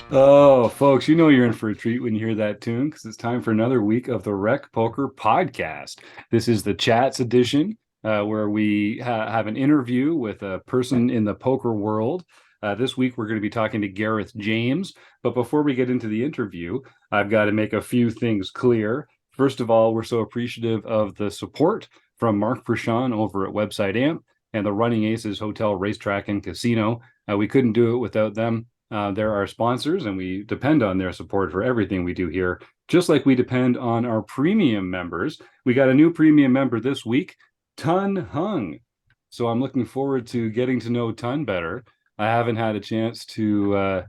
Oh, folks, you know you're in for a treat when you hear that tune because it's time for another week of the Rec Poker Podcast. This is the Chats edition, where we have an interview with a person in the poker world. This week, we're going to be talking to Gareth James. But before we get into the interview, I've got to make a few things clear. First of all, we're so appreciative of the support from Mark Prashant over at Website Amp and the Running Aces Hotel, Racetrack, and Casino. We couldn't do it without them. They're our sponsors, and we depend on their support for everything we do here, just like we depend on our premium members. We got a new premium member this week, Tun Hung. So I'm looking forward to getting to know Tun better. I haven't had a chance to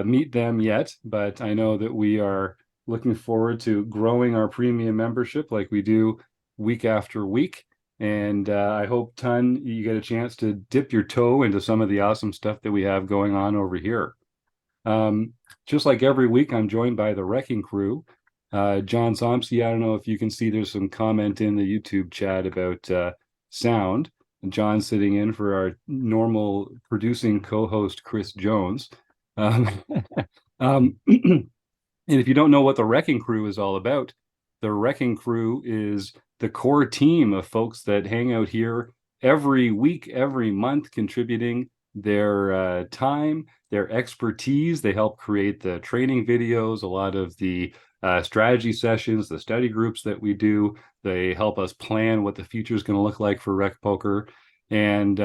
meet them yet, but I know that we are looking forward to growing our premium membership like we do week after week. And I hope, Ton, you get a chance to dip your toe into some of the awesome stuff that we have going on over here. Just like every week, I'm joined by the Wrecking Crew. John Somsky, I don't know if you can see there's some comment in the YouTube chat about sound. John sitting in for our normal producing co-host, Chris Jones. Um, and if you don't know what the Wrecking Crew is all about, the Wrecking Crew is the core team of folks that hang out here every week, every month, contributing their time, their expertise. They help create the training videos, a lot of the strategy sessions, the study groups that we do. They help us plan what the future is going to look like for Rec Poker. And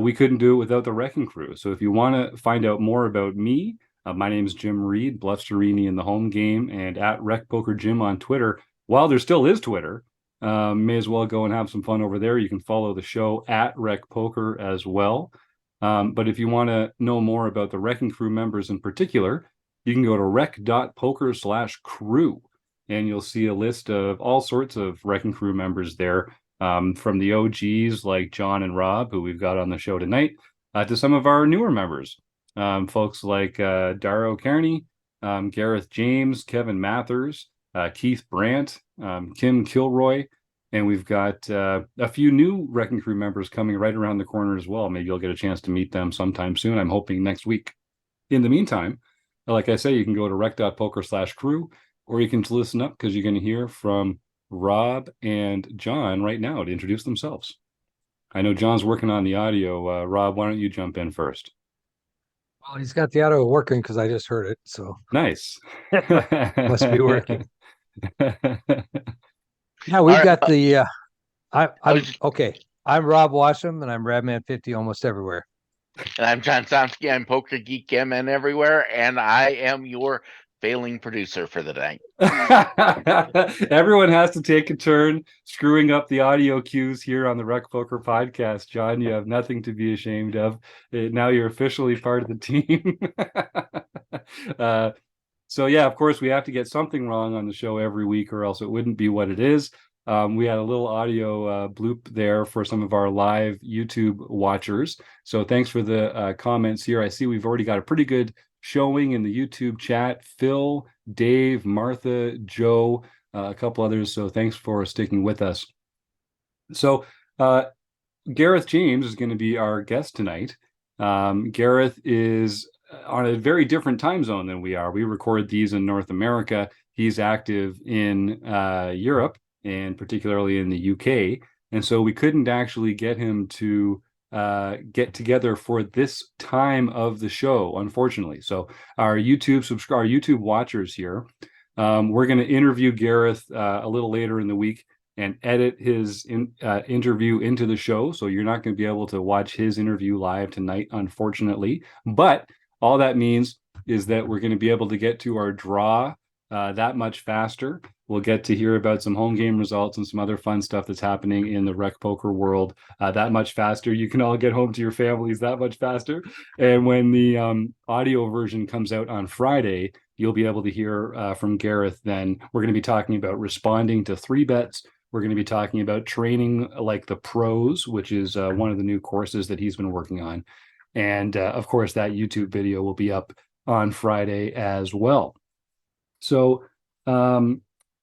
we couldn't do it without the Wrecking Crew. So if you want to find out more about me, my name is Jim Reid, Bluffsterini in the home game, and at RecPoker Jim on Twitter. While there still is Twitter, may as well go and have some fun over there. You can follow the show at RecPoker as well. But if you want to know more about the Wrecking Crew members in particular, you can go to rec.poker/crew, and you'll see a list of all sorts of Wrecking Crew members there, from the OGs like John and Rob, who we've got on the show tonight, to some of our newer members, folks like Daro Kearney, Gareth James, Kevin Mathers, Keith Brandt, Kim Kilroy, and we've got a few new Wrecking Crew members coming right around the corner as well. Maybe you'll get a chance to meet them sometime soon. I'm hoping next week. In the meantime, like I say, you can go to rec.poker/crew, or you can just listen up because you're going to hear from Rob and John right now to introduce themselves. I know John's working on the audio. Rob, why don't you jump in first? Well, he's got the auto working because I just heard it, so Nice. must be working. Yeah, All we've right. got the. I I'm was, okay. I'm Rob Washam, and I'm Radman50 almost everywhere. and I'm John Somsky. I'm Poker Geek MN everywhere, and I am your failing producer for the night. Everyone has to take a turn screwing up the audio cues here on the Rec Poker podcast. John, you have nothing to be ashamed of. Now you're officially part of the team. uh, so yeah, of course, we have to get something wrong on the show every week, or else it wouldn't be what it is. We had a little audio bloop there for some of our live YouTube watchers. So thanks for the comments here. I see we've already got a pretty good showing in the YouTube chat. Phil, Dave, Martha, Joe, a couple others. So thanks for sticking with us. So Gareth James is going to be our guest tonight. Gareth is on a very different time zone than we are. We record these in North America. He's active in Europe, and particularly in the UK. And so we couldn't actually get him to get together for this time of the show, unfortunately. So our YouTube watchers here, we're going to interview Gareth a little later in the week and edit his interview into the show. So you're not going to be able to watch his interview live tonight, unfortunately. But all that means is that we're going to be able to get to our draw that much faster. We'll get to hear about some home game results and some other fun stuff that's happening in the Rec Poker world that much faster. You can all get home to your families that much faster. And when the audio version comes out on Friday, you'll be able to hear from Gareth then. We're going to be talking about responding to 3-bets. We're going to be talking about training like the pros, which is one of the new courses that he's been working on. And of course, that YouTube video will be up on Friday as well. So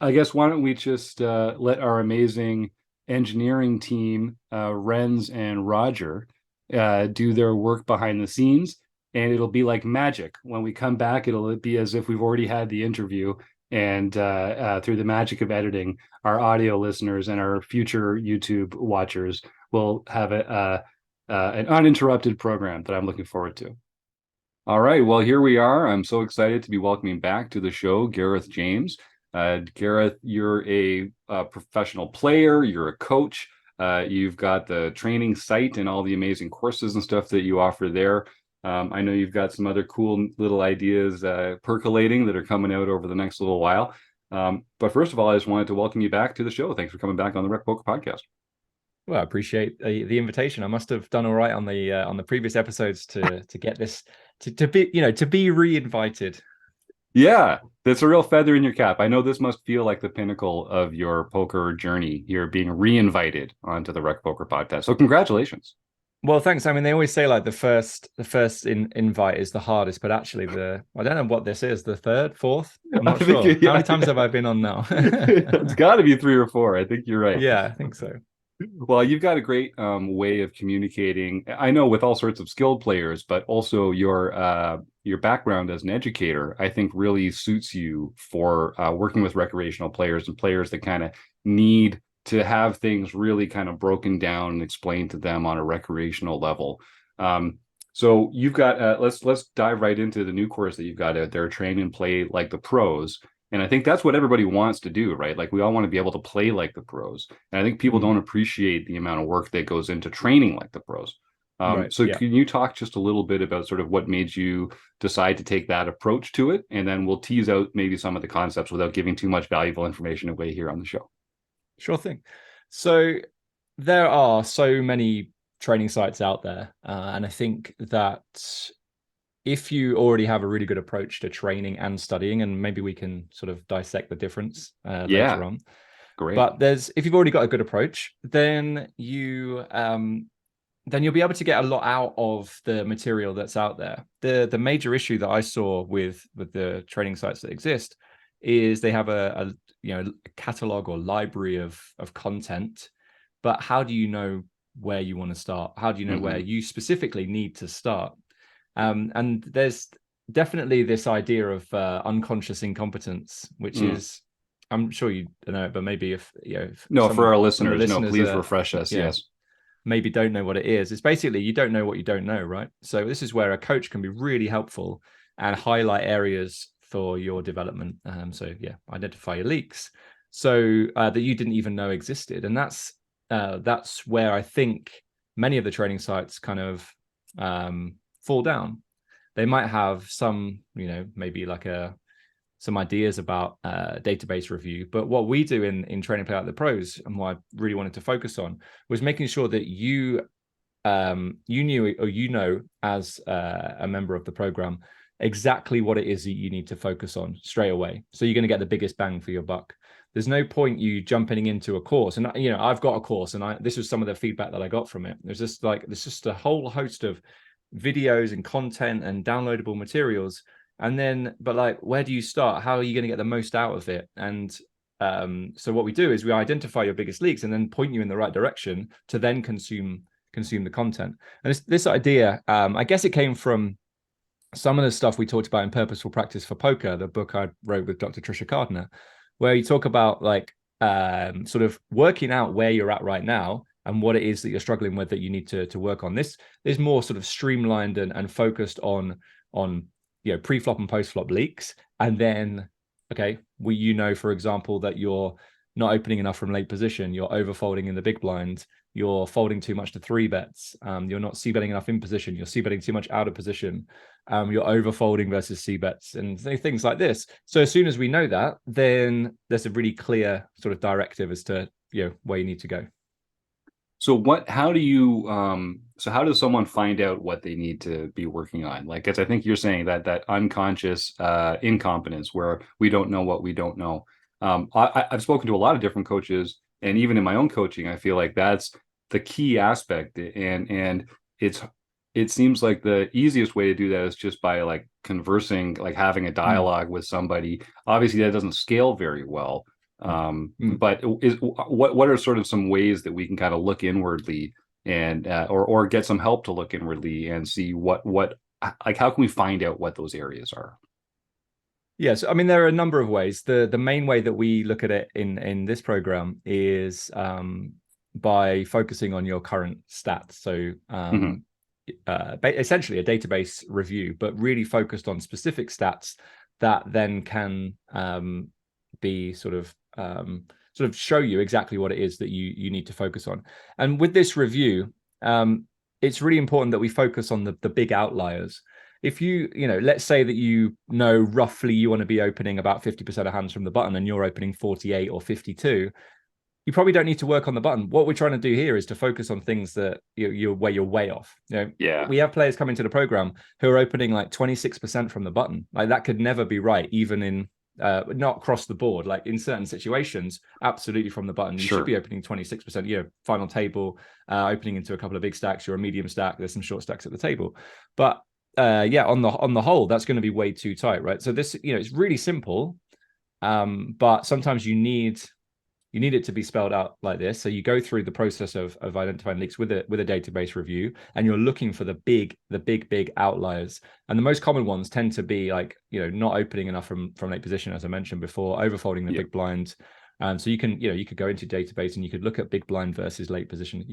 I guess why don't we just let our amazing engineering team, Renz and Roger, do their work behind the scenes. and it'll be like magic. When we come back, it'll be as if we've already had the interview, and through the magic of editing, our audio listeners and our future YouTube watchers will have an uninterrupted program that I'm looking forward to. All right, well, here we are. I'm so excited to be welcoming back to the show Gareth James. Gareth, you're a professional player, you're a coach, you've got the training site and all the amazing courses and stuff that you offer there. I know you've got some other cool little ideas percolating that are coming out over the next little while. But first of all, I just wanted to welcome you back to the show. Thanks for coming back on the RecPoker podcast. Well, I appreciate the invitation. I must have done all right on the previous episodes to get this to be re-invited. Yeah, that's a real feather in your cap. I know this must feel like the pinnacle of your poker journey. You're being re-invited onto the RecPoker podcast. So congratulations. Well, thanks. I mean, they always say like the first invite is the hardest, but actually I don't know what this is, the third, fourth. I'm not sure. How many times have I been on now? It's got to be 3 or 4. I think you're right. Yeah, I think so. Well, you've got a great way of communicating. I know with all sorts of skilled players, but also your background as an educator, I think really suits you for working with recreational players and players that kind of need to have things really kind of broken down and explained to them on a recreational level. So you've got let's dive right into the new course that you've got out there, Train and Play Like the Pros. And I think that's what everybody wants to do, right? Like we all want to be able to play like the pros. And I think people don't appreciate the amount of work that goes into training like the pros. Can you talk just a little bit about sort of what made you decide to take that approach to it? And then we'll tease out maybe some of the concepts without giving too much valuable information away here on the show. Sure thing. So there are so many training sites out there. And I think that if you already have a really good approach to training and studying, and maybe we can sort of dissect the difference later on. Great. But if you've already got a good approach, then you'll be able to get a lot out of the material that's out there. The major issue that I saw with the training sites that exist is they have a catalog or library of content, but how do you know where you want to start? How do you know where you specifically need to start? And there's definitely this idea of unconscious incompetence, which is, I'm sure you know it, but maybe for our listeners, please refresh us. Yes. Maybe don't know what it is. It's basically, you don't know what you don't know, right? So this is where a coach can be really helpful and highlight areas for your development. Identify your leaks so that you didn't even know existed. And that's where I think many of the training sites kind of fall down. They might have some, maybe like some ideas about database review, but what we do in Train and Play Like the Pros, and what I really wanted to focus on, was making sure that you knew, or as a member of the program, exactly what it is that you need to focus on straight away. So you're going to get the biggest bang for your buck. There's no point you jumping into a course, and I've got a course, and this was some of the feedback that I got from it. There's just a whole host of videos and content and downloadable materials, but where do you start? How are you going to get the most out of it? And so what we do is we identify your biggest leaks and then point you in the right direction to then consume the content. And this idea, I guess it came from some of the stuff we talked about in Purposeful Practice for Poker, the book I wrote with Dr. Tricia Cardner, where you talk about sort of working out where you're at right now and what it is that you're struggling with that you need to work on. This is more sort of streamlined and focused on pre-flop and post-flop leaks. And then, for example, that you're not opening enough from late position, you're overfolding in the big blind, you're folding too much to 3-bets, you're not c-betting enough in position, you're c-betting too much out of position, you're overfolding versus c-bets, and things like this. So as soon as we know that, then there's a really clear sort of directive as to where you need to go. So how does someone find out what they need to be working on? Like, as I think you're saying that unconscious incompetence where we don't know what we don't know. I've spoken to a lot of different coaches, and even in my own coaching, I feel like that's the key aspect. And it seems like the easiest way to do that is just by conversing, having a dialogue with somebody. Obviously, that doesn't scale very well. But what are sort of some ways that we can kind of look inwardly and or get some help to look inwardly and see what like how can we find out what those areas are? Yes, I mean there are a number of ways. The main way that we look at it in this program is by focusing on your current stats. So essentially a database review, but really focused on specific stats that then can be sort of show you exactly what it is that you need to focus on. And with this review, it's really important that we focus on the big outliers. If let's say that roughly you want to be opening about 50% of hands from the button and you're opening 48 or 52, you probably don't need to work on the button. What we're trying to do here is to focus on things that you're way off. We have players coming to the program who are opening like 26% from the button. Like that could never be right, even in not across the board. Like in certain situations, absolutely from the button, you should be opening 26%. Final table, opening into a couple of big stacks. You're a medium stack. There's some short stacks at the table, but on the whole, that's going to be way too tight, right? So this, it's really simple, but sometimes you need it to be spelled out like this. So you go through the process of identifying leaks with a database review, and you're looking for the big outliers. And the most common ones tend to be like, not opening enough from late position, as I mentioned before, overfolding the big blind. So you could go into database and you could look at big blind versus late position.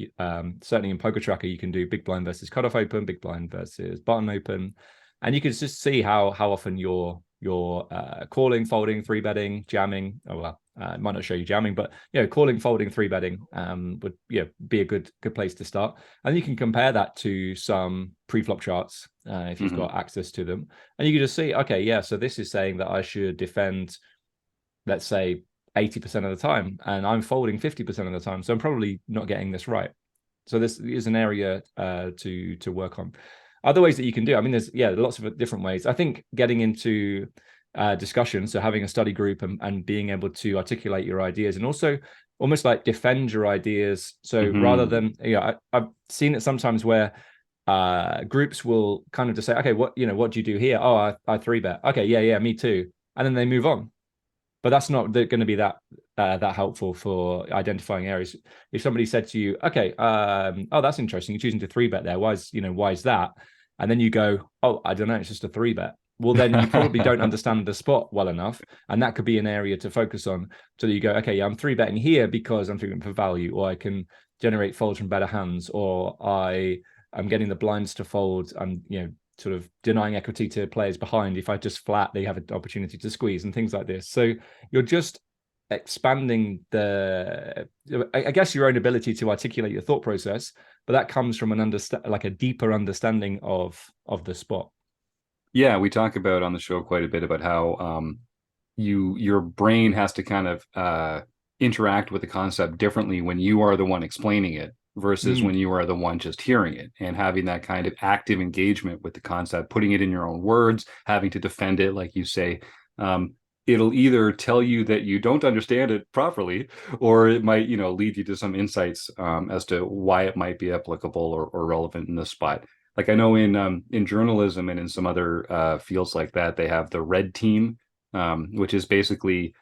Certainly in Poker Tracker, you can do big blind versus cutoff open, big blind versus button open, and you can just see how often you're calling, folding, three betting, jamming. It might not show you jamming, but calling, folding, three betting would be a good place to start. And you can compare that to some pre-flop charts if you've got access to them, and you can just see, okay, so this is saying that I should defend, let's say, 80% of the time, and I'm folding 50% of the time, so I'm probably not getting this right. So this is an area to work on. Other ways that you can do, I mean, there's lots of different ways. I think getting into discussion, so having a study group and being able to articulate your ideas, and also almost like defend your ideas. So rather than, I've seen it sometimes where groups will kind of just say, okay, what do you do here? Oh, I three bet. Okay, yeah, me too, and then they move on. But that's not going to be that helpful for identifying areas. If somebody said to you, okay, oh, that's interesting, you're choosing to three bet there. Why is that? And then you go, oh, I don't know, it's just a three bet. Well, then you probably don't understand the spot well enough. And that could be an area to focus on. So that you go, okay, I'm three betting here because I'm three betting for value, or I can generate folds from better hands, or I'm getting the blinds to fold. I'm, sort of denying equity to players behind. If I just flat, they have an opportunity to squeeze and things like this. So you're just expanding I guess your own ability to articulate your thought process, but that comes from a deeper understanding of the spot. Yeah, we talk about on the show quite a bit about how your brain has to kind of interact with the concept differently when you are the one explaining it versus when you are the one just hearing it, and having that kind of active engagement with the concept, putting it in your own words, having to defend it, like you say. It'll either tell you that you don't understand it properly, or it might, lead you to some insights as to why it might be applicable or relevant in this spot. Like I know in journalism and in some other fields like that, they have the red team, which is basically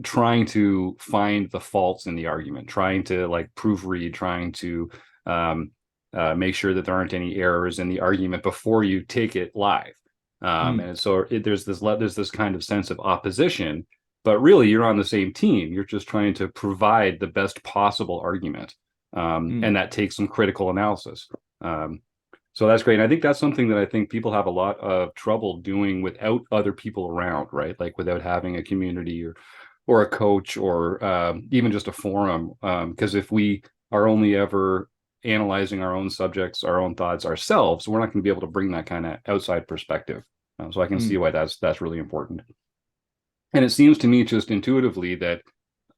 trying to find the faults in the argument, trying to like proofread, trying to make sure that there aren't any errors in the argument before you take it live. And so there's this kind of sense of opposition, but really you're on the same team. You're just trying to provide the best possible argument, and that takes some critical analysis. So that's great. And I think that's something that I think people have a lot of trouble doing without other people around, right? Like without having a community or a coach or even just a forum. Because if we are only ever analyzing our own subjects, our own thoughts ourselves, we're not going to be able to bring that kind of outside perspective. So I can see why that's really important. And it seems to me just intuitively that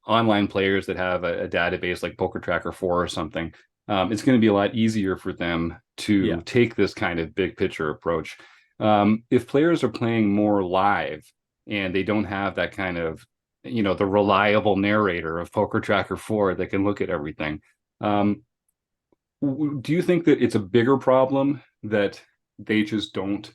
online players that have a database like Poker Tracker 4 or something, it's going to be a lot easier for them to take this kind of big picture approach. If players are playing more live and they don't have that kind of, the reliable narrator of Poker Tracker 4 that can look at everything, do you think that it's a bigger problem that they just don't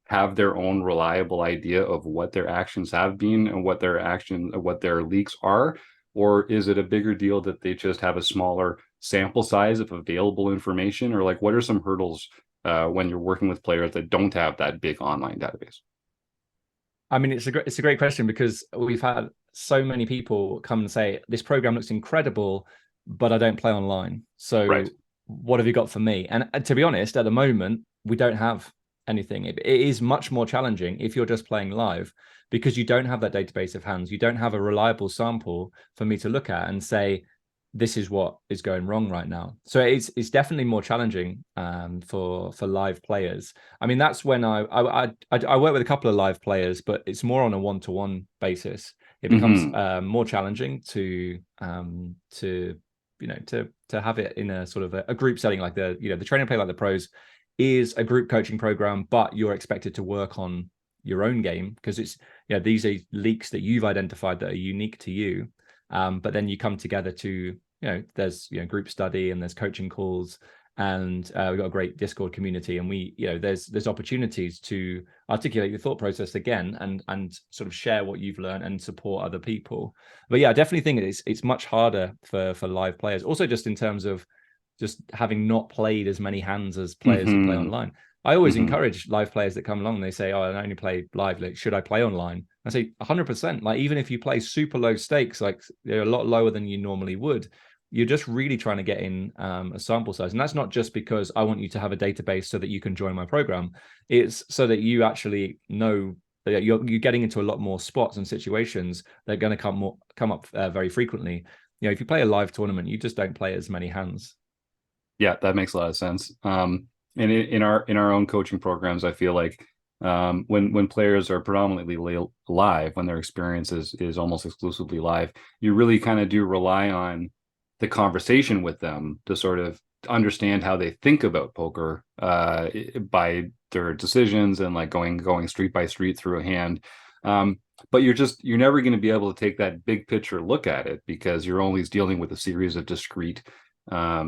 have their own reliable idea of what their actions have been and what their leaks are? Or is it a bigger deal that they just have a smaller sample size of available information? Or like, what are some hurdles when you're working with players that don't have that big online database? I mean, it's a great question, because we've had so many people come and say, this program looks incredible, but I don't play online. So Right. what have you got for me? And to be honest, at the moment, we don't have anything. It is much more challenging if you're just playing live, because you don't have that database of hands. You don't have a reliable sample for me to look at and say, this is what is going wrong right now. So it's definitely more challenging for live players. I mean, that's when I work with a couple of live players, but it's more on a one-to-one basis. It becomes more challenging to have it in a sort of a group setting, like the Train and Play Like the Pros is a group coaching program, but you're expected to work on your own game, because it's these are leaks that you've identified that are unique to you. But then you come together to, there's, group study, and there's coaching calls, and we've got a great Discord community, and we, there's opportunities to articulate your thought process again, and sort of share what you've learned and support other people. But yeah, I definitely think it's much harder for live players. Also, just in terms of just having not played as many hands as players who play online. I always encourage live players that come along, and they say, oh, I only play live. Like, should I play online? I say 100%. Like, even if you play super low stakes, like they're a lot lower than you normally would, you're just really trying to get in a sample size. And that's not just because I want you to have a database so that you can join my program. It's so that you actually know that you're getting into a lot more spots and situations that are going to come up very frequently. If you play a live tournament, you just don't play as many hands. Yeah, that makes a lot of sense. And in our own coaching programs, I feel like when players are predominantly live, when their experience is almost exclusively live, you really kind of do rely on the conversation with them to sort of understand how they think about poker by their decisions, and like going street by street through a hand. But you're never going to be able to take that big picture look at it, because you're always dealing with a series of discrete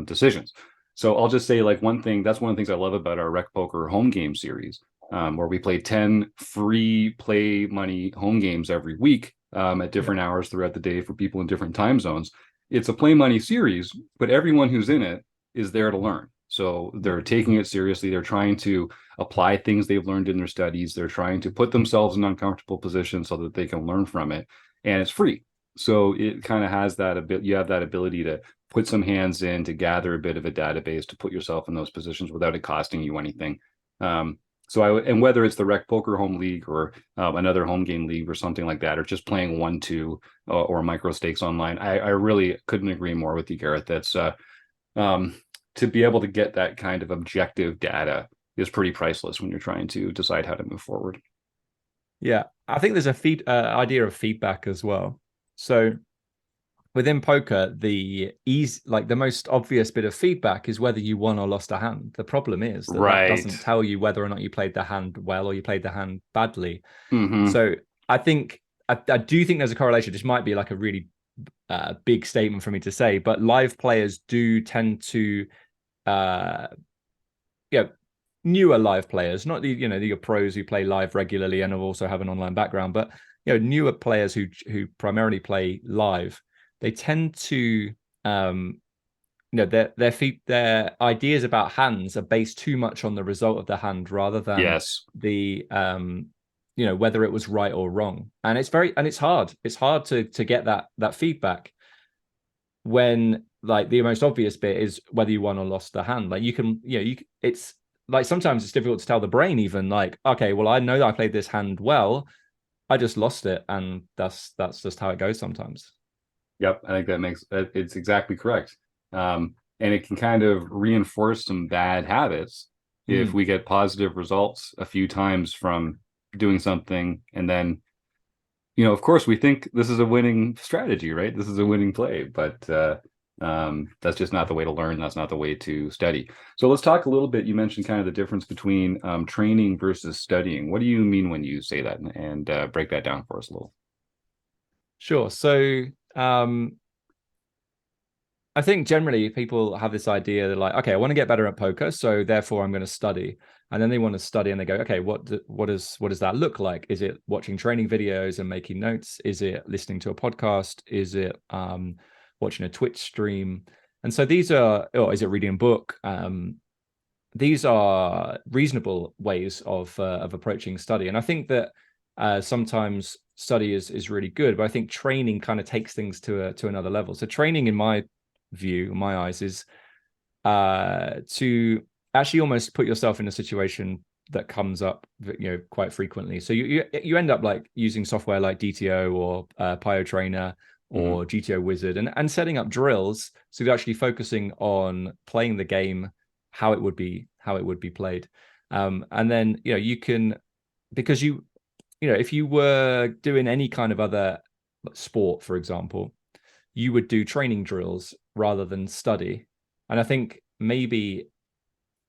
decisions. So I'll just say, like, that's one of the things I love about our RecPoker home game series, where we play 10 free play money home games every week at different hours throughout the day for people in different time zones. It's a play money series, but everyone who's in it is there to learn. So they're taking it seriously. They're trying to apply things they've learned in their studies. They're trying to put themselves in uncomfortable positions so that they can learn from it. And it's free. So it kind of has you have that ability to put some hands in, to gather a bit of a database, to put yourself in those positions without it costing you anything. And whether it's the RecPoker home league or another home game league or something like that, or just playing 1-2 or micro stakes online, I really couldn't agree more with you, Gareth. That's to be able to get that kind of objective data is pretty priceless when you're trying to decide how to move forward. Yeah, I think there's a idea of feedback as well. So within poker, the most obvious bit of feedback is whether you won or lost a hand. The problem is that doesn't tell you whether or not you played the hand well or you played the hand badly. So I do think there's a correlation. This might be like a really big statement for me to say, but live players do tend to, newer live players, not your pros who play live regularly and also have an online background, but newer players who primarily play live, they tend to their ideas about hands are based too much on the result of the hand rather than the whether it was right or wrong. And it's hard to get that feedback when, like, the most obvious bit is whether you won or lost the hand. Like, it's like sometimes it's difficult to tell the brain, even, like, okay, well, I know that I played this hand well, I just lost it, and that's just how it goes sometimes. Yep, I think it's exactly correct. And it can kind of reinforce some bad habits if we get positive results a few times from doing something, and then, of course, we think this is a winning strategy, right? This is a winning play, but that's just not the way to learn. That's not the way to study. So let's talk a little bit. You mentioned kind of the difference between training versus studying. What do you mean when you say that? And break that down for us a little. Sure. So I think generally people have this idea that, like, okay, I want to get better at poker, so therefore I'm going to study. And then they want to study and they go, okay, what does that look like? Is it watching training videos and making notes? Is it listening to a podcast? Is it watching a Twitch stream? And so these are, or is it reading a book? these are reasonable ways of approaching study. And I think that sometimes study is really good, but I think training kind of takes things to another level. So training, in my view, in my eyes, is to actually almost put yourself in a situation that comes up, quite frequently. So you end up like using software like DTO or PyoTrainer or GTO Wizard and setting up drills. So you're actually focusing on playing the game how it would be played. And then, you can, because if you were doing any kind of other sport, for example, you would do training drills rather than study. And I think maybe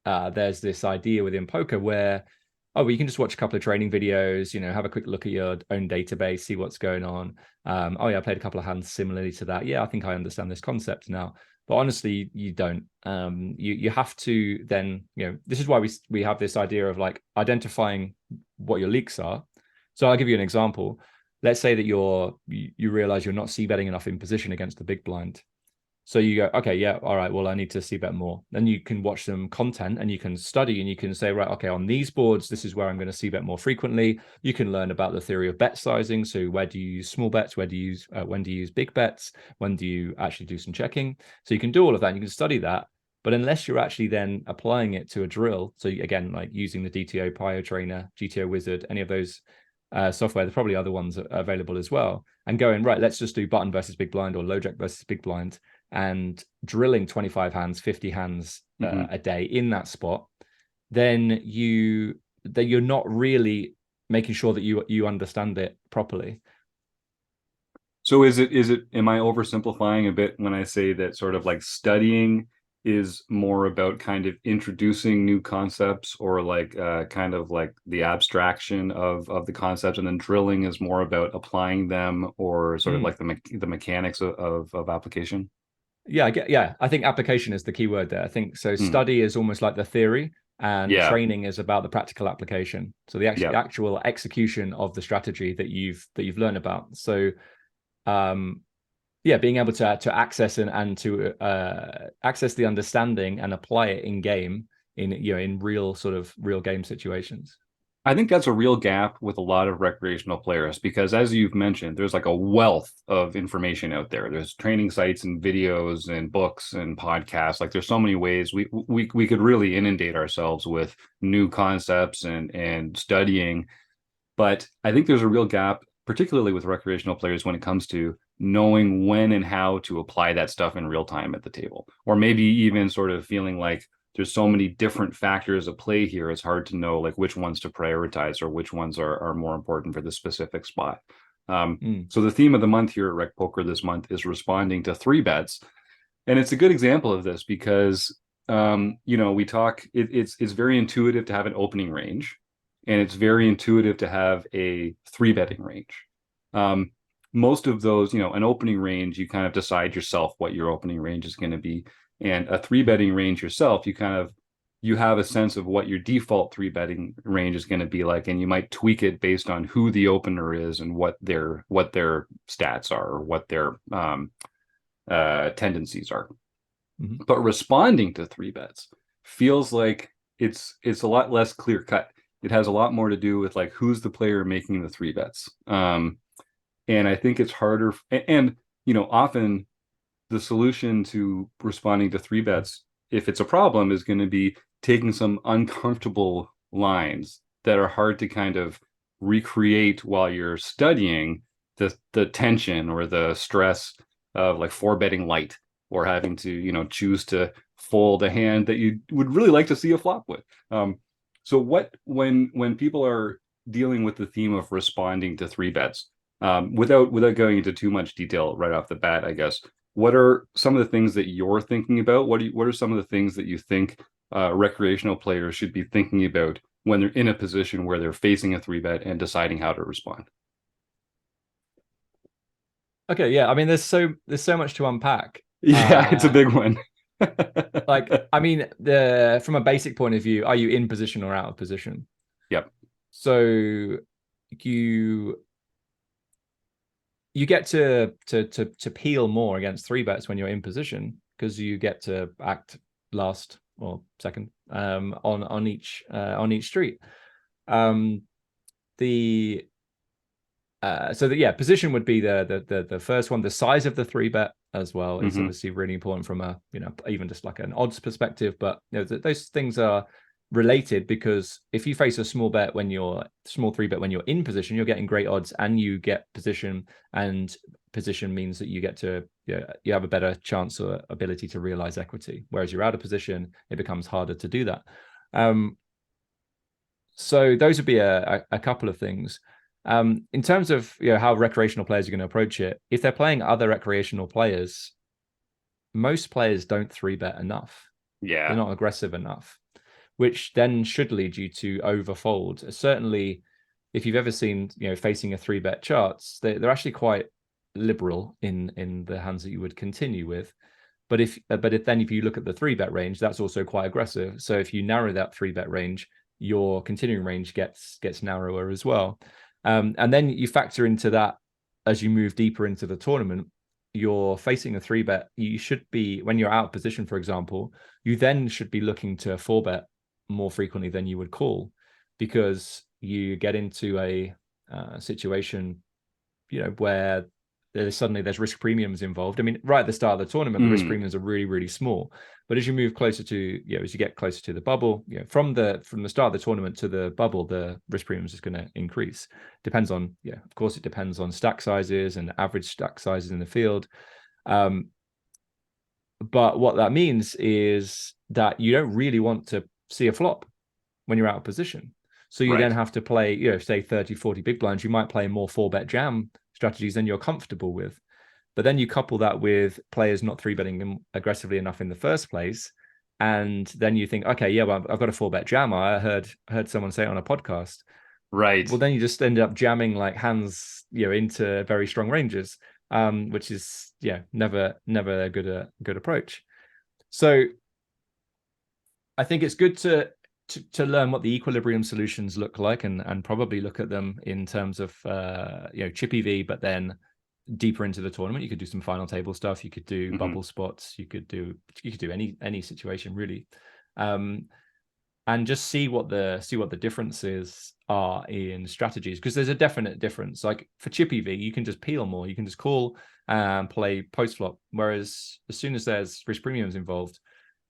there's this idea within poker where, well, you can just watch a couple of training videos, have a quick look at your own database, see what's going on. Oh yeah, I played a couple of hands similarly to that. Yeah, I think I understand this concept now. But honestly, you don't. You have to then, this is why we have this idea of like identifying what your leaks are. So I'll give you an example. Let's say that you realize you're not c-betting enough in position against the big blind. So you go, okay, yeah, all right, well, I need to c-bet more. Then you can watch some content and you can study and you can say, right, okay, on these boards, this is where I'm going to c-bet more frequently. You can learn about the theory of bet sizing. So where do you use small bets? When do you use big bets? When do you actually do some checking? So you can do all of that and you can study that. But unless you're actually then applying it to a drill, so again, like using the DTO, PyoTrainer, GTO Wizard, any of those software, there's probably other ones available as well, and going, right, let's just do button versus big blind or low jack versus big blind, and drilling 25 hands, 50 hands a day in that spot, then you're not really making sure that you understand it properly. So is it, am I oversimplifying a bit when I say that sort of like studying is more about kind of introducing new concepts, or like kind of like the abstraction of the concepts, and then drilling is more about applying them, or sort of like the mechanics of application? Yeah, I think application is the key word there. I think so. Study is almost like the theory, and training is about the practical application. So the actual execution of the strategy that you've learned about. So being able to access and to access the understanding and apply it in game, in real game situations. I think that's a real gap with a lot of recreational players, because as you've mentioned, there's like a wealth of information out there. There's training sites and videos and books and podcasts. Like there's so many ways we could really inundate ourselves with new concepts and studying. But I think there's a real gap, particularly with recreational players, when it comes to knowing when and how to apply that stuff in real time at the table, or maybe even sort of feeling like there's so many different factors at play here, it's hard to know like which ones to prioritize or which ones are more important for the specific spot. So the theme of the month here at RecPoker this month is responding to 3-bets. And it's a good example of this because, we talk, it's very intuitive to have an opening range, and it's very intuitive to have a 3-betting range. Most of those, an opening range, you kind of decide yourself what your opening range is going to be. And a 3-betting range yourself, you have a sense of what your default 3-betting range is going to be like, and you might tweak it based on who the opener is and what their stats are, or what their tendencies are. But responding to 3-bets feels like it's a lot less clear cut. It has a lot more to do with like who's the player making the 3-bets. And I think it's harder, and often the solution to responding to 3-bets, if it's a problem, is going to be taking some uncomfortable lines that are hard to kind of recreate while you're studying the tension or the stress of like 4-betting light, or having to choose to fold a hand that you would really like to see a flop with. So when people are dealing with the theme of responding to 3-bets, without going into too much detail right off the bat, I guess, what are some of the things that you're thinking about? What are some of the things that you think recreational players should be thinking about when they're in a position where they're facing a 3-bet and deciding how to respond? Okay, yeah. I mean, there's so much to unpack. Yeah, it's a big one. Like, I mean, from a basic point of view, are you in position or out of position? Yep. So you get to peel more against 3-bets when you're in position, because you get to act last or second on each street. Position would be the first one. The size of the 3-bet as well is obviously really important from a, even just like an odds perspective. But those things are related, because if you face a small 3-bet when you're in position, you're getting great odds and you get position, and position means that you get to, you have a better chance or ability to realize equity. Whereas you're out of position, it becomes harder to do that. So those would be a couple of things. In terms of how recreational players are going to approach it, if they're playing other recreational players, most players don't 3-bet enough. Yeah, they're not aggressive enough, which then should lead you to overfold. Certainly, if you've ever seen facing a 3-bet charts, they're actually quite liberal in the hands that you would continue with. But if you look at the 3-bet range, that's also quite aggressive. So if you narrow that 3-bet range, your continuing range gets narrower as well. And then you factor into that as you move deeper into the tournament, you're facing a 3-bet. You should be, when you're out of position, for example, you then should be looking to 4-bet more frequently than you would call, because you get into a situation, where there's risk premiums involved. I mean, right at the start of the tournament, the risk premiums are really, really small. But as you move closer to, as you get closer to the bubble, from the start of the tournament to the bubble, the risk premiums is going to increase. Depends on, of course, it depends on stack sizes and average stack sizes in the field. But what that means is that you don't really want to see a flop when you're out of position. So you then have to play, say 30, 40 big blinds. You might play more 4-bet jam strategies than you're comfortable with. But then you couple that with players not 3-betting aggressively enough in the first place. And then you think, okay, well, I've got a 4-bet jammer. I heard someone say it on a podcast. Right. Well, then you just end up jamming like hands, into very strong ranges, which is, never a good approach. So I think it's good to learn what the equilibrium solutions look like, and probably look at them in terms of chip EV, but then deeper into the tournament, you could do some final table stuff. You could do bubble spots. You could do any situation really, and just see what the differences are in strategies, because there's a definite difference. Like for chip EV, you can just peel more. You can just call and play post flop. Whereas as soon as there's risk premiums involved,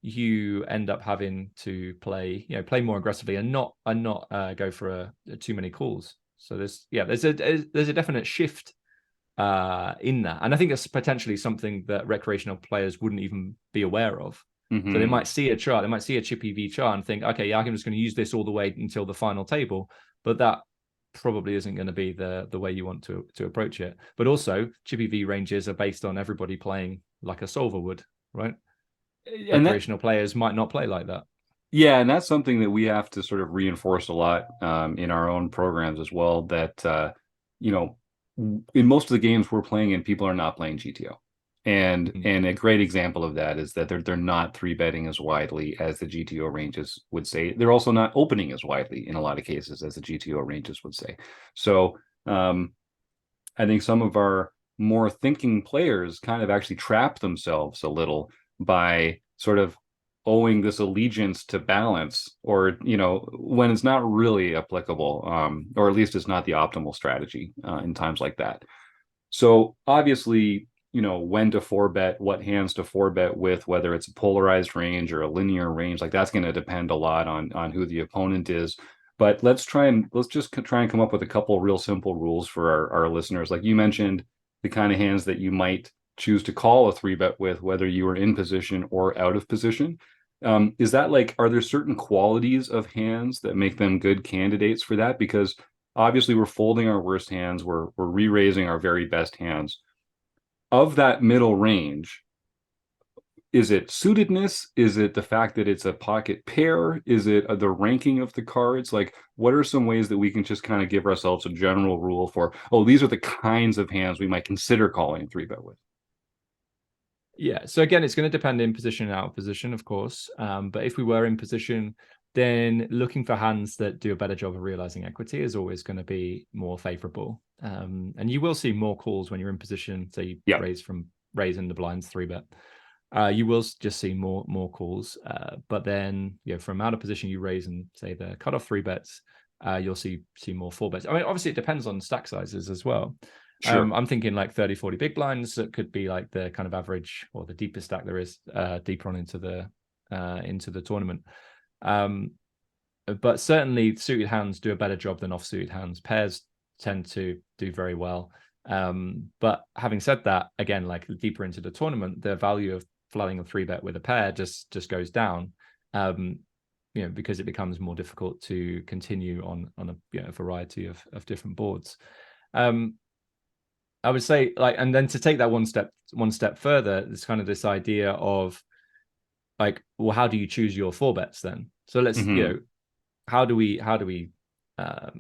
you end up having to play more aggressively and not go for too many calls. So there's a definite shift in that, and I think it's potentially something that recreational players wouldn't even be aware of. So they might see a chart, they might see a chip EV chart and think, okay, I'm just going to use this all the way until the final table, but that probably isn't going to be the way you want to approach it. But also, chip EV ranges are based on everybody playing like a solver would, right? And recreational players might not play like that. Yeah, and that's something that we have to sort of reinforce a lot in our own programs as well, that in most of the games we're playing in, people are not playing GTO. And a great example of that is that they're not 3-betting as widely as the GTO ranges would say. They're also not opening as widely in a lot of cases as the GTO ranges would say. So I think some of our more thinking players kind of actually trap themselves a little by sort of owing this allegiance to balance, or when it's not really applicable, or at least it's not the optimal strategy in times like that. So obviously, when to 4-bet, what hands to 4-bet with, whether it's a polarized range or a linear range, like that's going to depend a lot on who the opponent is. But let's just try and come up with a couple of real simple rules for our listeners. Like you mentioned, the kind of hands that you might choose to call a 3-bet with, whether you are in position or out of position. Is that are there certain qualities of hands that make them good candidates for that? Because obviously we're folding our worst hands, we're re-raising our very best hands. Of that middle range, is it suitedness? Is it the fact that it's a pocket pair? Is it the ranking of the cards? What are some ways that we can just kind of give ourselves a general rule for, these are the kinds of hands we might consider calling 3-bet with? Yeah, so again, it's going to depend in position and out of position, of course. But if we were in position, then looking for hands that do a better job of realizing equity is always going to be more favorable. And you will see more calls when you're in position. So you raise in the blinds 3-bet. you will just see more calls. But then, from out of position you raise and say the cutoff 3-bets, you'll see more 4-bets. I mean, obviously it depends on stack sizes as well. Sure. I'm thinking like 30, 40 big blinds. That could be like the kind of average or the deepest stack there is deeper on into the tournament. But certainly suited hands do a better job than off-suited hands. Pairs tend to do very well. But having said that, again, like deeper into the tournament, the value of flooding a 3-bet with a pair just goes down, because it becomes more difficult to continue on a variety of different boards. I would say, like, and then to take that one step further, there's kind of this idea of like, well, how do you choose your 4-bets then? So let's, how do we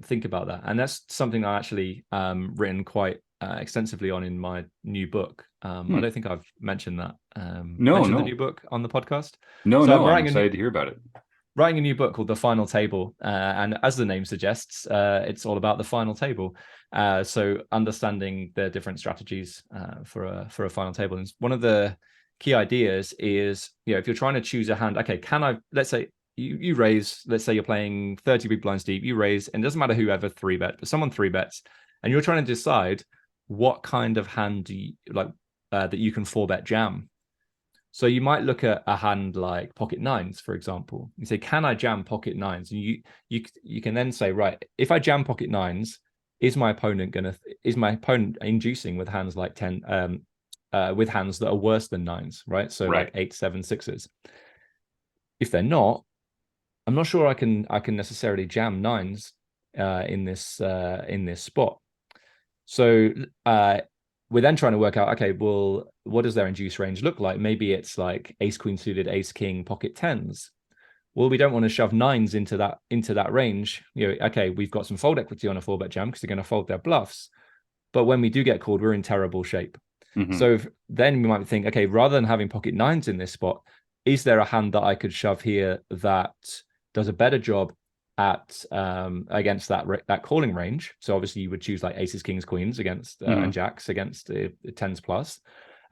think about that? And that's something I actually written quite extensively on in my new book. I don't think I've mentioned that. No. The new book on the podcast. No, I'm excited to hear about it. Writing a new book called The Final Table, and as the name suggests, it's all about the final table. So understanding the different strategies for a final table. And one of the key ideas is, if you're trying to choose a hand, okay, let's say you raise, let's say you're playing 30 big blinds deep, you raise, and it doesn't matter whoever 3-bet, but someone 3-bets, and you're trying to decide what kind of hand do you like that you can 4-bet jam. So you might look at a hand like pocket nines, for example. You say, can I jam pocket nines? And you can then say, right, if I jam pocket nines, is my opponent inducing with hands like 10, with hands that are worse than nines, right? So like 8, 7, 6s. If they're not, I'm not sure I can necessarily jam nines in this spot. So we're then trying to work out, okay, well, what does their induced range look like? Maybe it's like ace queen suited, ace king, pocket 10s. Well, we don't want to shove 9s into that range. Okay, we've got some fold equity on a 4-bet jam because they're going to fold their bluffs. But when we do get called, we're in terrible shape. So then we might think, okay, rather than having pocket 9s in this spot, is there a hand that I could shove here that does a better job at against that calling range? So obviously you would choose like aces, kings, queens against and jacks against 10s plus,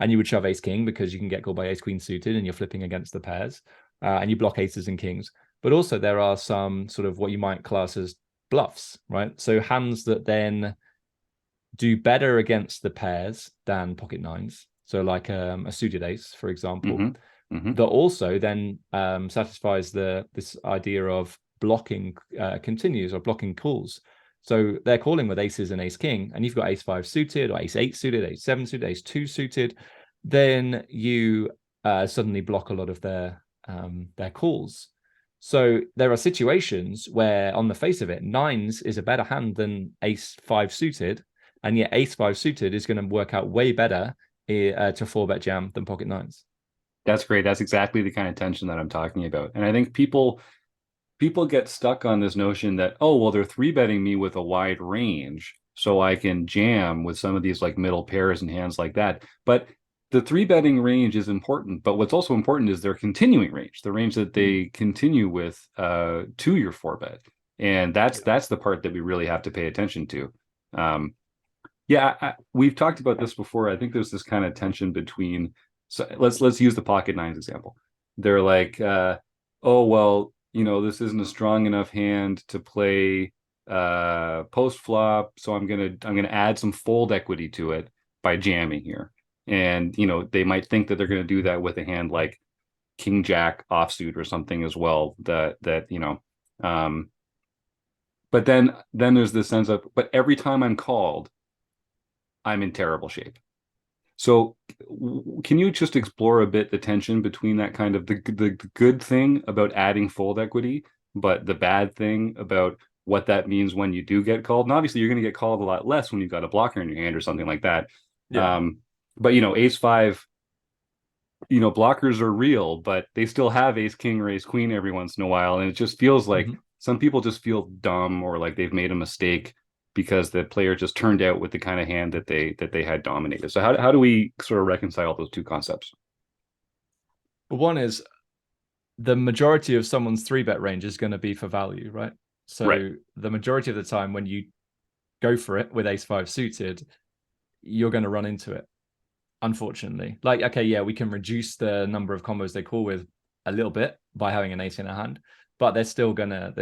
and you would shove ace king because you can get called by ace queen suited and you're flipping against the pairs, and you block aces and kings. But also there are some sort of what you might class as bluffs, right? So hands that then do better against the pairs than pocket 9s. So like a suited ace, for example, that also then satisfies this idea of blocking continues or blocking calls. So they're calling with aces and ace king, and you've got ace 5 suited or ace 8 suited, ace 7 suited, ace 2 suited, then you suddenly block a lot of their calls. So there are situations where on the face of it, 9s is a better hand than ace 5 suited, and yet ace 5 suited is going to work out way better to 4-bet jam than pocket 9s. That's great. That's exactly the kind of tension that I'm talking about. And I think people get stuck on this notion that, oh, well, they're 3-betting me with a wide range, so I can jam with some of these like middle pairs and hands like that. But the 3-betting range is important, but what's also important is their continuing range, the range that they continue with to your 4-bet. And that's the part that we really have to pay attention to. We've talked about this before. I think there's this kind of tension between, so let's use the pocket 9s example. They're like, oh, well, this isn't a strong enough hand to play post flop, so I'm gonna add some fold equity to it by jamming here. And they might think that they're gonna do that with a hand like King Jack offsuit or something as well. But then there's this sense of, but every time I'm called, I'm in terrible shape. So can you just explore a bit the tension between that kind of the good thing about adding fold equity, but the bad thing about what that means when you do get called? And obviously you're going to get called a lot less when you've got a blocker in your hand or something like that. But ace 5, blockers are real, but they still have ace king or ace queen every once in a while. And it just feels like some people just feel dumb or like they've made a mistake because the player just turned out with the kind of hand that they had dominated. So how do we sort of reconcile those two concepts? Well, one is the majority of someone's 3-bet range is going to be for value, right? So the majority of the time when you go for it with ace 5 suited, you're going to run into it. unfortunately. Like, okay, yeah, we can reduce the number of combos they call with a little bit by having an ace in a hand, but they're still gonna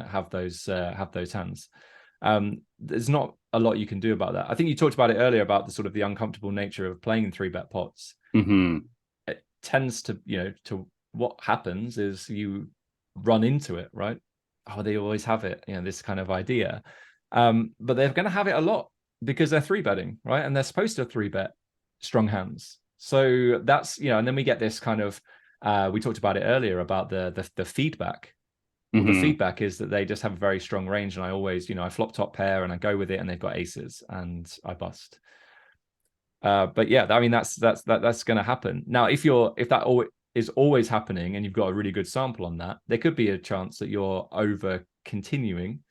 have those hands. There's not a lot you can do about that. I think you talked about it earlier about the sort of the uncomfortable nature of playing in 3-bet pots. It tends to, to what happens is you run into it, right? Oh, they always have it, this kind of idea. But they're going to have it a lot because they're 3-betting, right? And they're supposed to 3-bet strong hands. So that's, and then we get this kind of, we talked about it earlier about the feedback. Well, the feedback is that they just have a very strong range, and I always, I flop top pair and I go with it, and they've got aces, and I bust. But yeah, I mean that's going to happen. Now, if that is always happening, and you've got a really good sample on that, there could be a chance that you're over continuing.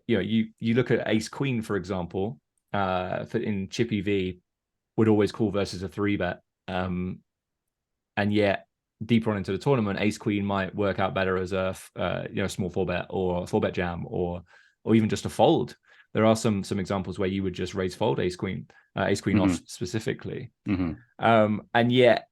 You look at ace queen, for example, in Chippy V, would always call versus a 3-bet, and yet deeper on into the tournament, ace queen might work out better as a small 4-bet or 4-bet jam, or even just a fold. There are some examples where you would just raise fold ace queen off specifically, and yet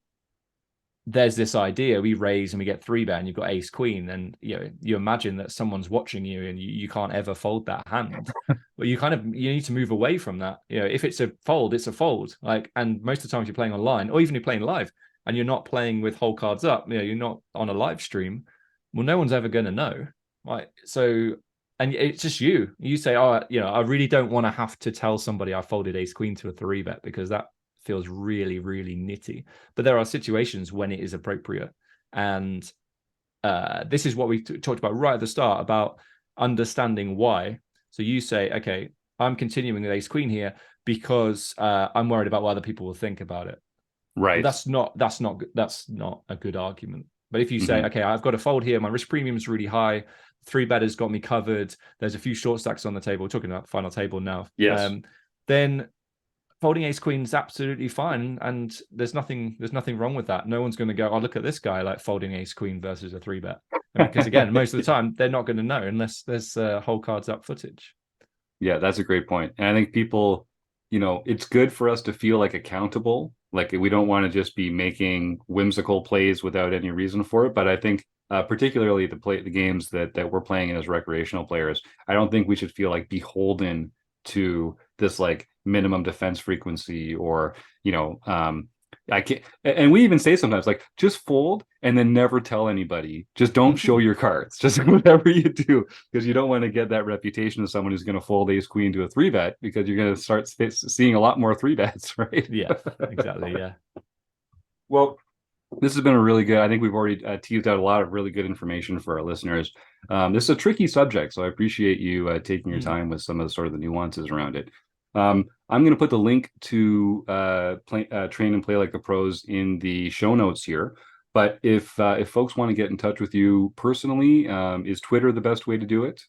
there's this idea we raise and we get 3-bet and you've got ace queen, and you imagine that someone's watching you and you can't ever fold that hand. But you need to move away from that. If it's a fold, it's a fold. And most of the times you're playing online, or even you're playing live, and you're not playing with whole cards up, you're not on a live stream, well, no one's ever going to know, right? So, and it's just you say, I really don't want to have to tell somebody I folded ace queen to a 3-bet, because that feels really, really nitty. But there are situations when it is appropriate, and this is what we talked about right at the start, about understanding why. So you say, okay, I'm continuing with ace queen here because I'm worried about what other people will think about it. Right. Well, that's not a good argument. But if you say, okay, I've got a fold here, my risk premium is really high, 3-better's got me covered, there's a few short stacks on the table, we're talking about final table now. Yes. Then folding ace queen is absolutely fine, and there's nothing wrong with that. No one's going to go, oh, look at this guy folding ace queen versus a 3-bet, because again, most of the time they're not going to know unless there's whole cards up footage. Yeah, that's a great point. And I think people, it's good for us to feel accountable. We don't want to just be making whimsical plays without any reason for it. But I think particularly the games that we're playing as recreational players, I don't think we should feel beholden to this minimum defense frequency, or I can't. And we even say sometimes just fold and then never tell anybody. Just don't show your cards. Just whatever you do, because you don't want to get that reputation of someone who's going to fold ace queen to a 3-bet, because you're going to start seeing a lot more 3-bets, right? Yeah, exactly. Yeah. Well, this has been a really good, I think we've already teased out a lot of really good information for our listeners. This is a tricky subject, so I appreciate you taking your time with some of the nuances around it. I'm going to put the link to Train and Play Like the Pros in the show notes here. But if folks want to get in touch with you personally, is Twitter the best way to do it?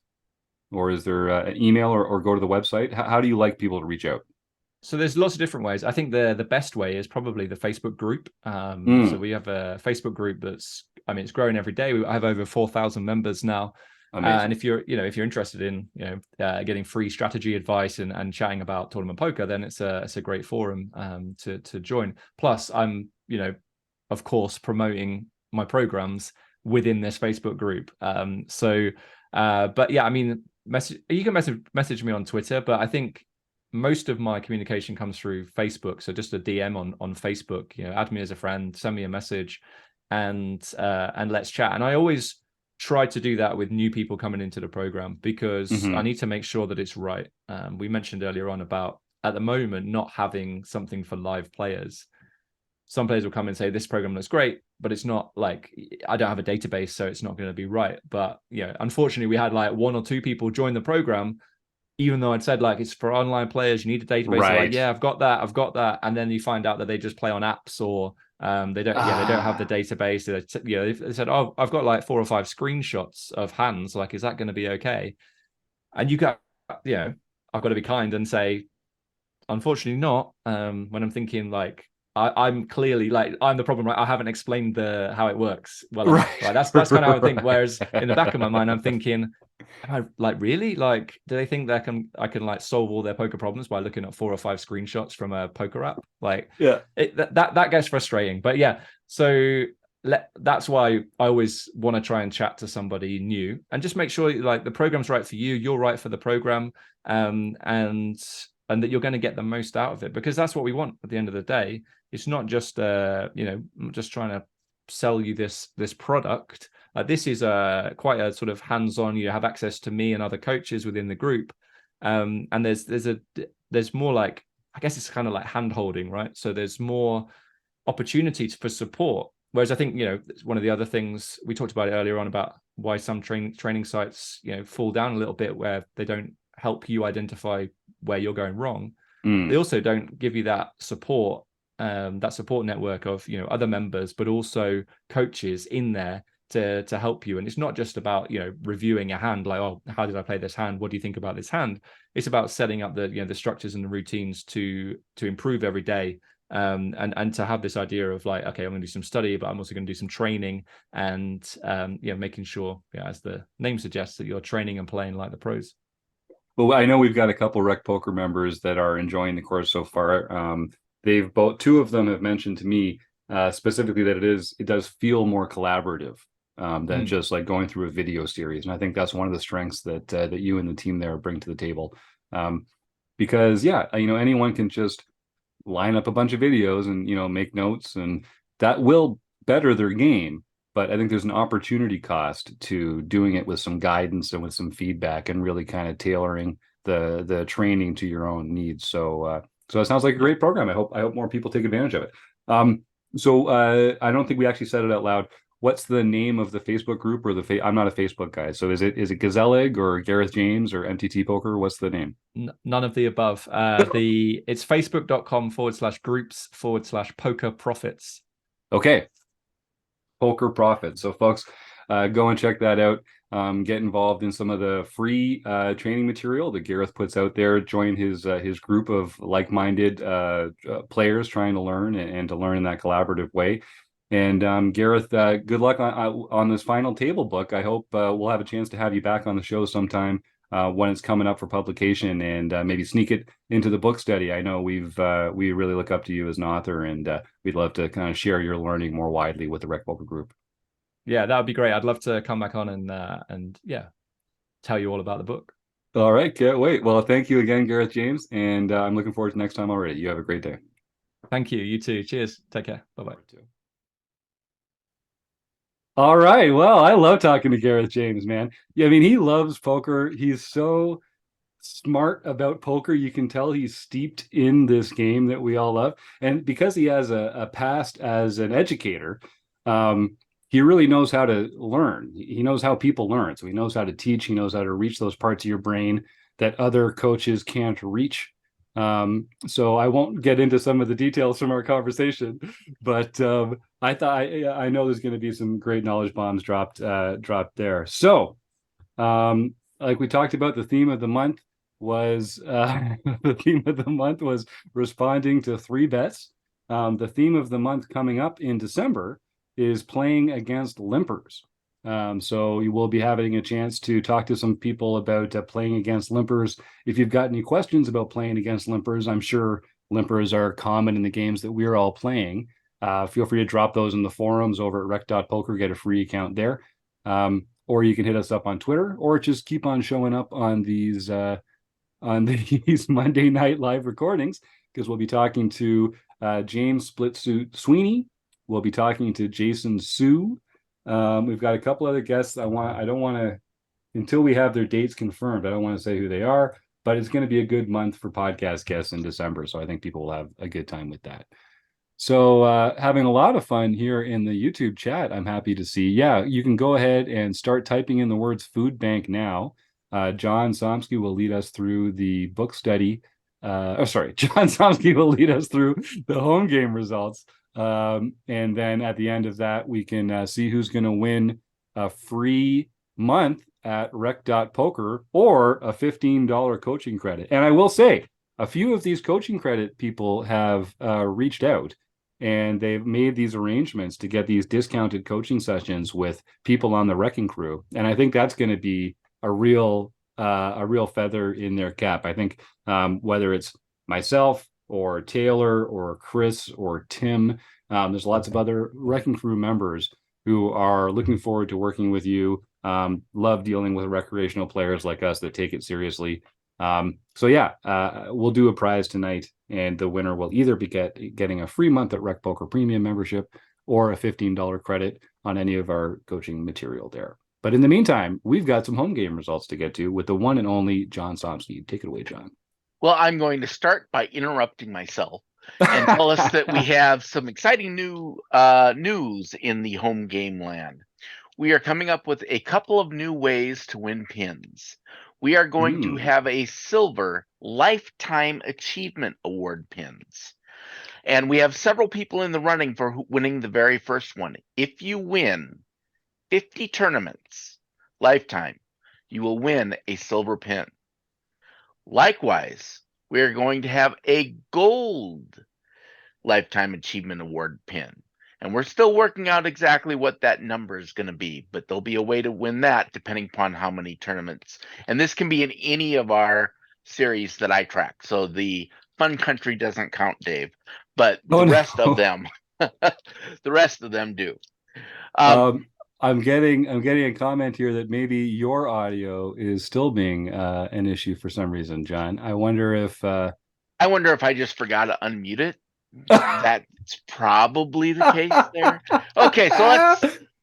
Or is there an email, or go to the website? How do you like people to reach out? So there's lots of different ways. I think the best way is probably the Facebook group. So we have a Facebook group that's, it's growing every day. I have over 4,000 members now. And if you're interested in, getting free strategy advice and chatting about tournament poker, then it's a great forum to join. Plus, I'm, of course, promoting my programs within this Facebook group. But yeah, you can message me on Twitter, but I think most of my communication comes through Facebook. So just a DM on Facebook, add me as a friend, send me a message, and let's chat. And I always try to do that with new people coming into the program, because I need to make sure that it's right. We mentioned earlier on about, at the moment, not having something for live players. Some players will come and say, this program looks great, but it's not I don't have a database, so it's not going to be right. But unfortunately, we had 1 or 2 people join the program, even though I'd said it's for online players, you need a database. Right. Yeah, I've got that. And then you find out that they just play on apps, or they don't have the database. They said, oh, I've got 4 or 5 screenshots of hands. Is that going to be okay? And you got, I've got to be kind and say, unfortunately not. When I'm thinking I'm clearly I'm the problem, right? I haven't explained how it works well enough. Right? That's kind of how I think. Whereas in the back of my mind, I'm thinking, Am I like really like? Do they think I can like solve all their poker problems by looking at 4 or 5 screenshots from a poker app? Like, Yeah. that gets frustrating. But yeah, so that's why I always want to try and chat to somebody new and just make sure like the program's right for you, you're right for the program, and that you're going to get the most out of it, because that's what we want at the end of the day. It's not just just trying to sell you this product. This is quite a sort of hands-on. You have access to me and other coaches within the group, and there's more like, I guess it's kind of like hand holding, right? So there's more opportunities for support. Whereas I think one of the other things we talked about earlier on about why some training sites fall down a little bit, where they don't help you identify where you're going wrong. They also don't give you that support network of other members, but also coaches in there to help you. And it's not just about reviewing a hand, like, oh, how did I play this hand, what do you think about this hand? It's about setting up the structures and the routines to improve every day, and to have this idea of like, okay, I'm going to do some study, but I'm also going to do some training, and making sure, as the name suggests, that you're training and playing like the pros. Well, I know we've got a couple RecPoker members that are enjoying the course so far. Two of them have mentioned to me specifically that it does feel more collaborative than just like going through a video series. And I think that's one of the strengths that you and the team there bring to the table. Because anyone can just line up a bunch of videos and make notes, and that will better their game. But I think there's an opportunity cost to doing it with some guidance and with some feedback, and really kind of tailoring the training to your own needs. So it sounds like a great program. I hope more people take advantage of it. So I don't think we actually said it out loud. What's the name of the Facebook group, or I'm not a Facebook guy. So is it Gazelle Egg or Gareth James or MTT Poker? What's the name? None of the above. It's facebook.com/groups/poker profits. Okay. Poker Profits. So folks, go and check that out. Get involved in some of the free training material that Gareth puts out there. Join his group of like-minded players trying to learn, and to learn in that collaborative way. And Gareth, good luck on this final table book. I hope we'll have a chance to have you back on the show sometime when it's coming up for publication, and maybe sneak it into the book study. I know we really look up to you as an author, and we'd love to kind of share your learning more widely with the RecPoker group. Yeah, that would be great. I'd love to come back on and tell you all about the book. All right, can't wait. Well, thank you again, Gareth James, and I'm looking forward to next time already. You have a great day. Thank you. You too. Cheers. Take care. Bye-bye. All right. Well, I love talking to Gareth James, man. Yeah, I mean, he loves poker. He's so smart about poker. You can tell he's steeped in this game that we all love. And because he has a past as an educator, he really knows how to learn. He knows how people learn. So he knows how to teach. He knows how to reach those parts of your brain that other coaches can't reach. So I won't get into some of the details from our conversation, but I know there's going to be some great knowledge bombs dropped there. So like we talked about, the theme of the month was responding to 3 bets. The theme of the month coming up in December is playing against limpers. So you will be having a chance to talk to some people about playing against limpers. If you've got any questions about playing against limpers, I'm sure limpers are common in the games that we're all playing. Feel free to drop those in the forums over at rec.poker, get a free account there. Or you can hit us up on Twitter, or just keep on showing up on these Monday night live recordings, because we'll be talking to James Splitsuit Sweeney. We'll be talking to Jason Sue. We've got a couple other guests. Until we have their dates confirmed, I don't want to say who they are, but it's going to be a good month for podcast guests in December. So I think people will have a good time with that. So having a lot of fun here in the YouTube chat, I'm happy to see. Yeah, you can go ahead and start typing in the words food bank now. John Somsky will lead us through the book study. John Somsky will lead us through the home game results. And then at the end of that, we can see who's going to win a free month at rec.poker or a $15 coaching credit. And I will say, a few of these coaching credit people have reached out, and they've made these arrangements to get these discounted coaching sessions with people on the Wrecking Crew. And I think that's going to be a real feather in their cap. I think whether it's myself or Taylor or Chris or Tim, there's lots of other Wrecking Crew members who are looking forward to working with you. Love dealing with recreational players like us that take it seriously. So yeah, we'll do a prize tonight, and the winner will either be getting a free month at RecPoker Premium membership or a $15 credit on any of our coaching material there. But in the meantime, we've got some home game results to get to with the one and only John Somsky. Take it away, John. Well, I'm going to start by interrupting myself and tell us that we have some exciting news in the home game land. We are coming up with a couple of new ways to win pins. We are going to have a silver Lifetime Achievement Award pins. And we have several people in the running for winning the very first one. If you win 50 tournaments lifetime, you will win a silver pin. Likewise, we are going to have a gold Lifetime Achievement Award pin. And we're still working out exactly what that number is going to be, but there'll be a way to win that depending upon how many tournaments. And this can be in any of our series that I track. So the Fun Country doesn't count, Dave, but the rest of them, the rest of them do. I'm getting a comment here that maybe your audio is still being an issue for some reason, John. I wonder if I just forgot to unmute it. That's probably the case there. Okay, so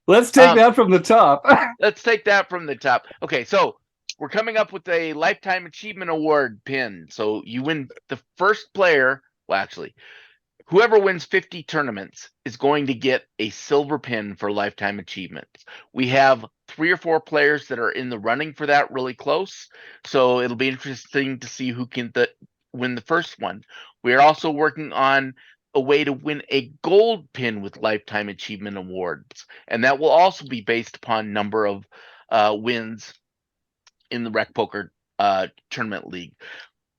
let's take that from the top. Let's take that from the top. Okay, so we're coming up with a Lifetime Achievement Award pin. So you win the first player. Well, actually, whoever wins 50 tournaments is going to get a silver pin for lifetime achievements. We have 3 or 4 players that are in the running for that really close. So it'll be interesting to see who can win the first one. We are also working on a way to win a gold pin with lifetime achievement awards. And that will also be based upon number of wins in the RecPoker tournament league.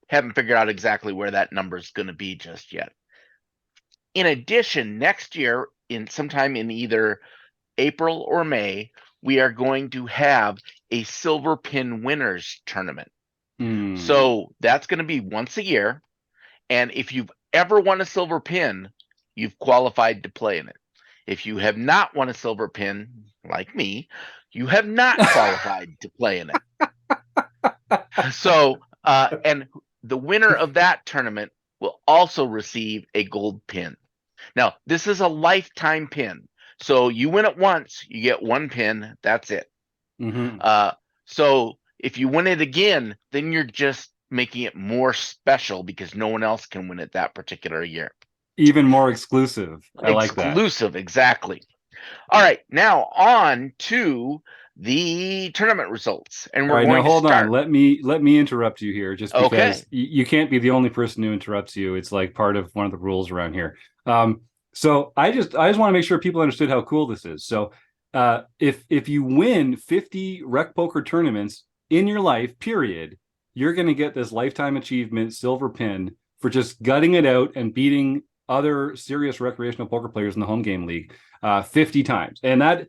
Haven't figured out exactly where that number is going to be just yet. In addition, next year, sometime in either April or May, we are going to have a silver pin winners tournament. So that's going to be once a year. And if you've ever won a silver pin, you've qualified to play in it. If you have not won a silver pin, like me, you have not qualified to play in it. So, and the winner of that tournament will also receive a gold pin. Now, this is a lifetime pin. So you win it once, you get 1 pin. That's it. So if you win it again, then you're just making it more special because no one else can win it that particular year. Even more exclusive. I like that. Exclusive, exactly. All right, now on to the tournament results. And we're going now hold to start. on. Let me interrupt you here, just because you can't be the only person who interrupts you. It's like part of one of the rules around here. So I just want to make sure people understood how cool this is. So if you win 50 RecPoker tournaments in your life, period, you're going to get this lifetime achievement silver pin for just gutting it out and beating other serious recreational poker players in the home game league 50 times. And that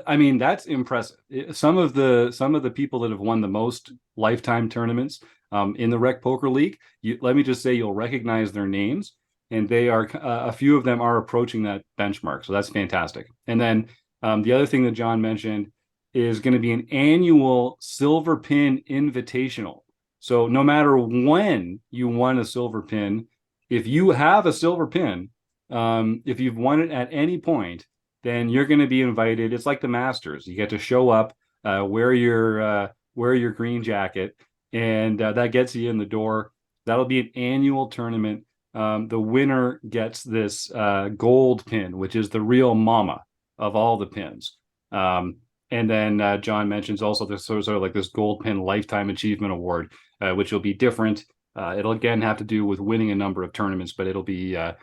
I mean, that's impressive. Some of the people that have won the most lifetime tournaments in the RecPoker League, let me just say you'll recognize their names, and they are a few of them are approaching that benchmark. So that's fantastic. And then the other thing that John mentioned is going to be an annual silver pin invitational. So no matter when you won a silver pin, if you have a silver pin, if you've won it at any point, then you're going to be invited. It's like the Masters. You get to show up, wear your green jacket, and that gets you in the door. That'll be an annual tournament. The winner gets this gold pin, which is the real mama of all the pins. And then John mentions also this sort of like this gold pin lifetime achievement award, which will be different. It'll again have to do with winning a number of tournaments, but it'll be a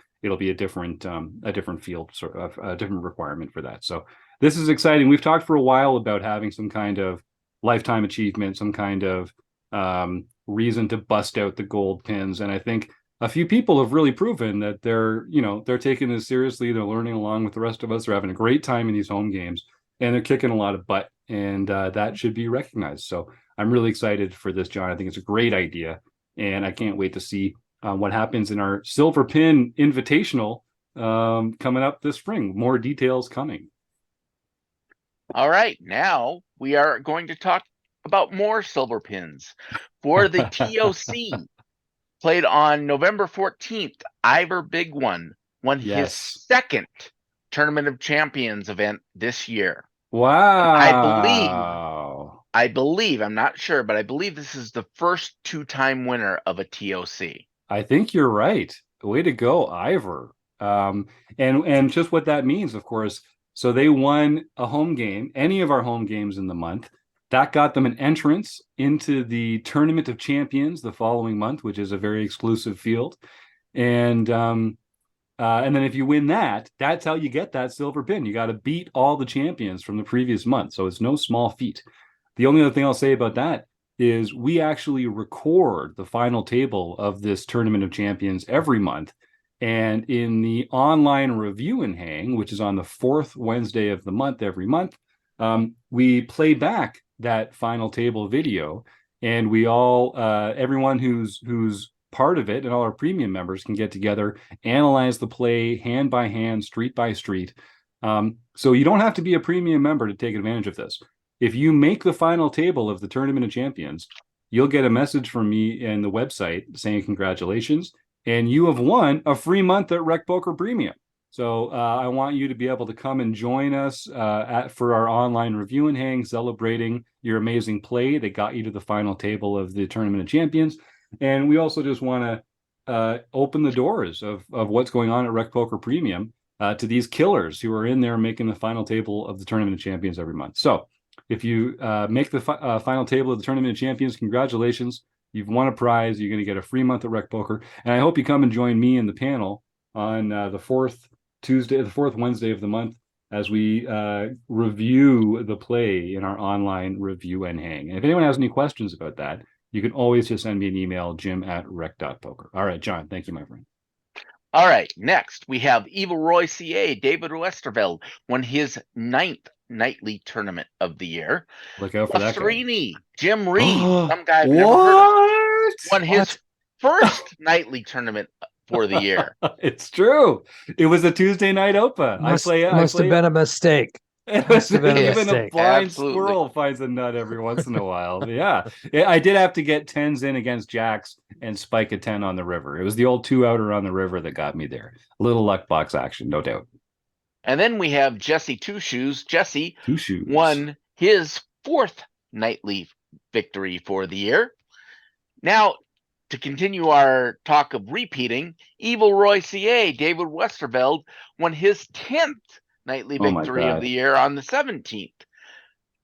different field, sort of a different requirement for that. So this is exciting. We've talked for a while about having some kind of lifetime achievement, some kind of reason to bust out the gold pins. And I think a few people have really proven that they're taking this seriously. They're learning along with the rest of us. They're having a great time in these home games, and they're kicking a lot of butt. and that should be recognized. So I'm really excited for this, John. I think it's a great idea, and I can't wait to see what happens in our Silver Pin Invitational coming up this spring. More details coming. All right, now we are going to talk about more silver pins for the TOC. Played on November 14th, Ivor Big One won his second Tournament of Champions event this year. Wow. I believe, I'm not sure, but I believe this is the first two-time winner of a TOC. I think you're right. Way to go, Ivor. And just what that means, of course. So they won a home game, any of our home games in the month. That got them an entrance into the Tournament of Champions the following month, which is a very exclusive field. And then if you win that, that's how you get that silver pin. You got to beat all the champions from the previous month. So it's no small feat. The only other thing I'll say about that is we actually record the final table of this Tournament of Champions every month. And in the online review and hang, which is on the fourth Wednesday of the month every month, we play back that final table video, and we all everyone who's part of it and all our premium members can get together, analyze the play hand by hand, street by street. So you don't have to be a premium member to take advantage of this. If you make the final table of the Tournament of Champions, you'll get a message from me in the website saying congratulations, and you have won a free month at RecPoker Premium. So I want you to be able to come and join us for our online review and hang, celebrating your amazing play that got you to the final table of the Tournament of Champions. And we also just want to open the doors of what's going on at RecPoker Premium to these killers who are in there making the final table of the Tournament of Champions every month. So if you make the final table of the Tournament of Champions, congratulations. You've won a prize. You're going to get a free month at RecPoker. And I hope you come and join me in the panel on the fourth Wednesday of the month as we review the play in our online review and hang. And if anyone has any questions about that, you can always just send me an email, jim@rec.poker. All right, John, thank you, my friend. All right, next we have Evil Roy CA. David Westerveld won his 9th nightly tournament of the year. Look out for that guy. Jim Reid, some guy I've never heard of, won his first nightly tournament for the year. It's true. It was a Tuesday night OPA. Must have been a mistake. Even a blind squirrel finds a nut every once in a while. But yeah, I did have to get 10s in against jacks and spike a 10 on the river. It was the old 2-outer on the river that got me there. A little luck box action, no doubt. And then we have Jesse Two Shoes. Jesse won his 4th nightly victory for the year. Now, to continue our talk of repeating, Evil Roy CA, David Westerveld, won his 10th nightly victory of the year on the 17th.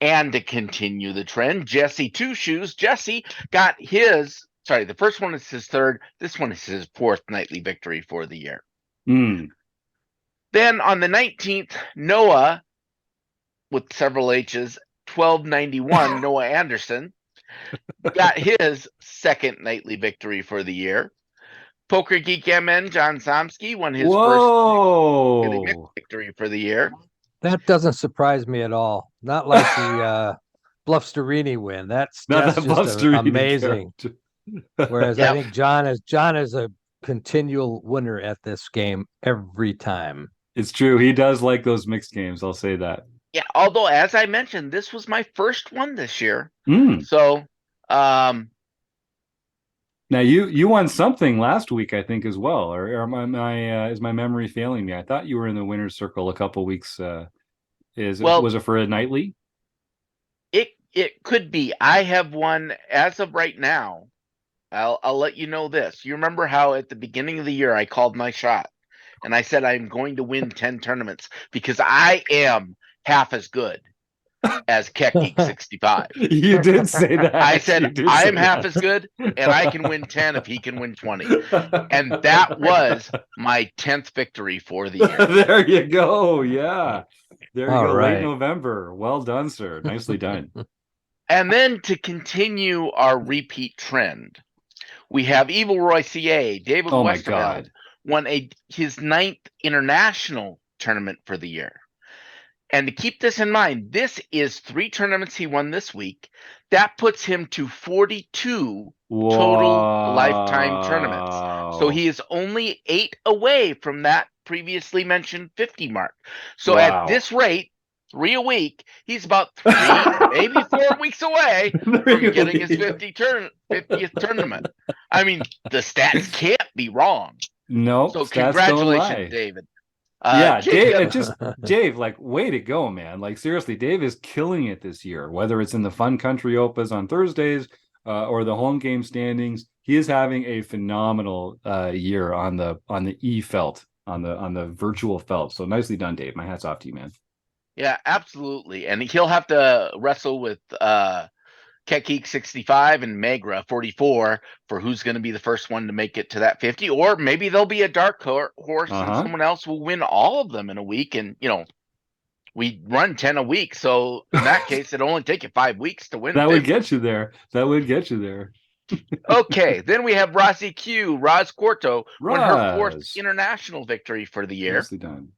And to continue the trend, Jesse Two Shoes, Jesse got his, the first one is his 3rd, this one is his 4th nightly victory for the year. Then on the 19th, Noah, with several H's, 1291, Noah Anderson, got his 2nd nightly victory for the year. Poker Geek MN, John Somsky, won his first victory for the year. That doesn't surprise me at all. Not like the Bluffsterini win. That's just amazing. Whereas I think John is a continual winner at this game every time. It's true. He does like those mixed games. I'll say that. Yeah, although as I mentioned, this was my first one this year. So now you won something last week, I think, as well. Or is my memory failing me? I thought you were in the winner's circle a couple weeks. Was it for a nightly? It could be. I have won as of right now. I'll let you know this. You remember how at the beginning of the year I called my shot and I said I'm going to win 10 tournaments because I am half as good as Keck 65. You did say that. I said I'm half as good and I can win 10 if he can win 20. And that was my 10th victory for the year. There you go. Yeah. There you go. Right. Late November. Well done, sir. Nicely done. And then to continue our repeat trend, we have Evil Roy CA, David Westerveld, won his 9th international tournament for the year. And to keep this in mind, this is 3 tournaments he won this week. That puts him to 42 total lifetime tournaments. So he is only 8 away from that previously mentioned 50 mark. So at this rate, 3 a week, he's about 3, maybe 4 weeks away from getting his 50th tournament. I mean, the stats can't be wrong. No, so congratulations, David. Yeah, Dave, like, way to go, man. Like, seriously, Dave is killing it this year, whether it's in the Fun Country Opas on Thursdays or the home game standings. He is having a phenomenal year on the e-felt, on the virtual felt. So nicely done, Dave. My hat's off to you, man. Yeah, absolutely. And he'll have to wrestle with Kekik 65 and Megra 44 for who's going to be the first one to make it to that 50, or maybe there'll be a dark horse and someone else will win all of them in a week. And we run 10 a week, so in that case, it'll only take you 5 weeks to win. That would get you there. Okay, then we have Rossi Q, Roz Quarto, won her 4th international victory for the year. Nicely done.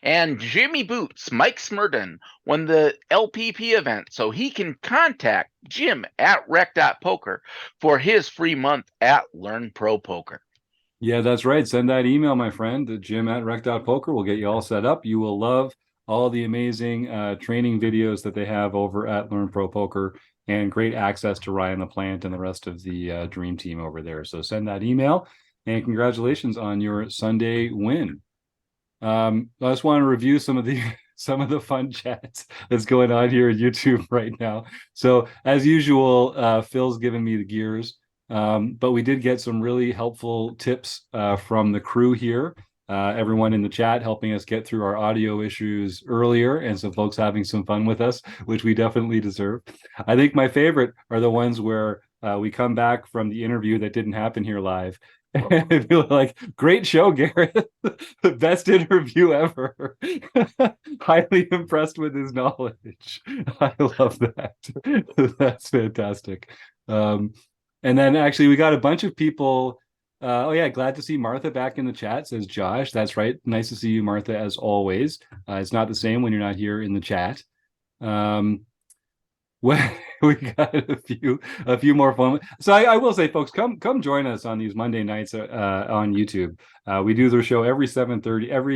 And Jimmy Boots, Mike Smurden, won the LPP event, so he can contact Jim at rec.poker for his free month at Learn Pro Poker. Yeah, that's right. Send that email, my friend, to Jim at rec.poker. We'll get you all set up. You will love all the amazing training videos that they have over at Learn Pro Poker, and great access to Ryan LaPlante and the rest of the dream team over there. So send that email, and congratulations on your Sunday win. I just want to review some of the fun chats that's going on here at YouTube right now. So as usual, Phil's giving me the gears, but we did get some really helpful tips from the crew here. Everyone in the chat helping us get through our audio issues earlier, and some folks having some fun with us, which we definitely deserve. I think my favorite are the ones where we come back from the interview that didn't happen here live, and feel like, great show, Gareth. The best interview ever. Highly impressed with his knowledge. I love that. That's fantastic. And then actually we got a bunch of people. Glad to see Martha back in the chat, says Josh. That's right. Nice to see you, Martha, as always. It's not the same when you're not here in the chat. We got a few more fun. So I will say, folks, come join us on these Monday nights on YouTube. We do the show every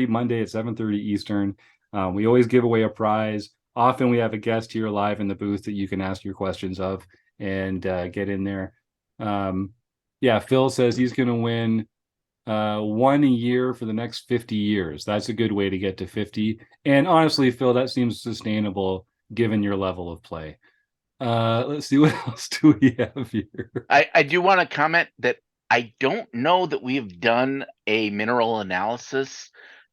Monday at 7:30 Eastern. We always give away a prize. Often we have a guest here live in the booth that you can ask your questions of and get in there. Phil says he's going to win one a year for the next 50 years. That's a good way to get to 50. And honestly, Phil, that seems sustainable given your level of play. Let's see, what else do we have here? I do want to comment that I don't know that we've done a mineral analysis,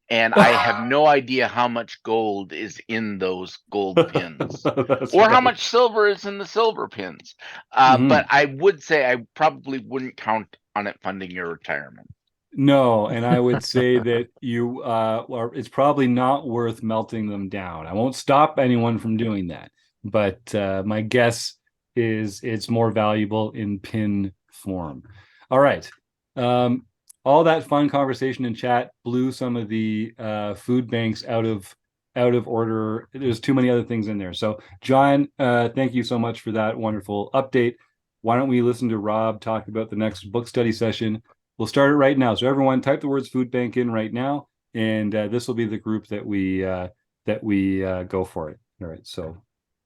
and I have no idea how much gold is in those gold pins or how much silver is in the silver pins. But I would say I probably wouldn't count on it funding your retirement. No, and I would say that it's probably not worth melting them down. I won't stop anyone from doing that, but my guess is it's more valuable in pin form. All right. All that fun conversation in chat blew some of the food banks out of order. There's too many other things in there. So John, thank you so much for that wonderful update. Why don't we listen to Rob talk about the next book study session? We'll start it right now. So everyone type the words food bank in right now, and this will be the group that we go for it. All right. So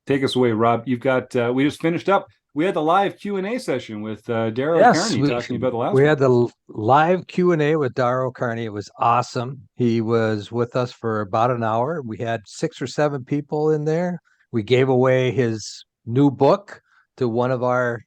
take us away, Rob. You've got, we just finished up. We had the live Q&A session with Darrow Carney talking about the last one. We had the live Q&A with Darrow Carney. It was awesome. He was with us for about an hour. We had 6 or 7 people in there. We gave away his new book to one of our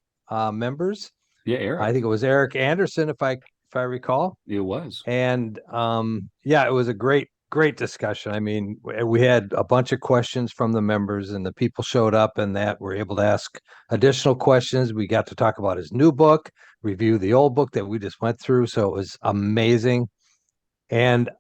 members. Yeah, Eric. I think it was Eric Anderson, if I recall. It was. And it was a great discussion. I mean, we had a bunch of questions from the members, and the people showed up and that were able to ask additional questions. We got to talk about his new book, review the old book that we just went through. So it was amazing. And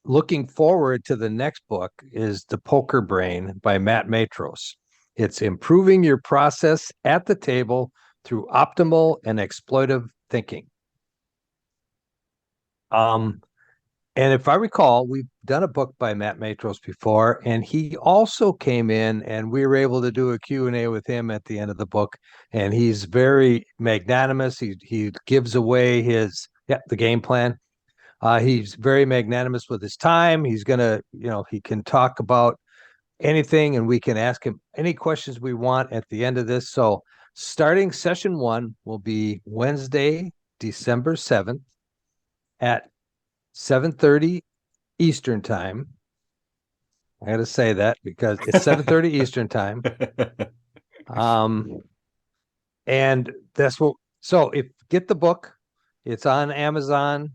looking forward to the next book is The Poker Brain by Matt Matros. It's improving your process at the table through optimal and exploitive thinking. And if I recall, we've done a book by Matt Matros before, and he also came in and we were able to do a Q&A with him at the end of the book. And he's very magnanimous. He gives away the game plan. He's very magnanimous with his time. He's gonna, he can talk about anything and we can ask him any questions we want at the end of this. So starting session 1 will be Wednesday, December 7th at 7:30 Eastern time. I got to say that because it's 7:30 Eastern time. And that's what, so if get the book, it's on Amazon.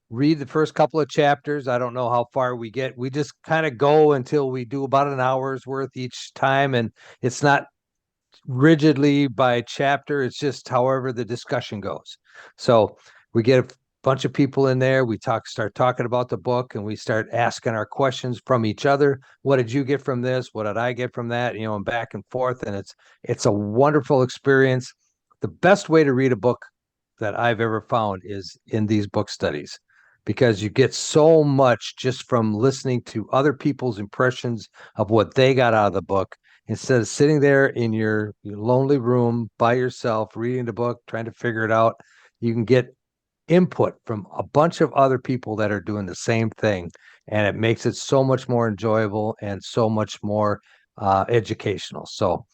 Read the first couple of chapters. I don't know how far we get. We just kind of go until we do about an hour's worth each time. And it's not rigidly by chapter. It's just however the discussion goes. So we get a bunch of people in there. We start talking about the book, and we start asking our questions from each other. What did you get from this? What did I get from that? And back and forth. And it's a wonderful experience. The best way to read a book that I've ever found is in these book studies, because you get so much just from listening to other people's impressions of what they got out of the book, instead of sitting there in your lonely room by yourself, reading the book, trying to figure it out. You can get input from a bunch of other people that are doing the same thing. And it makes it so much more enjoyable and so much more educational. So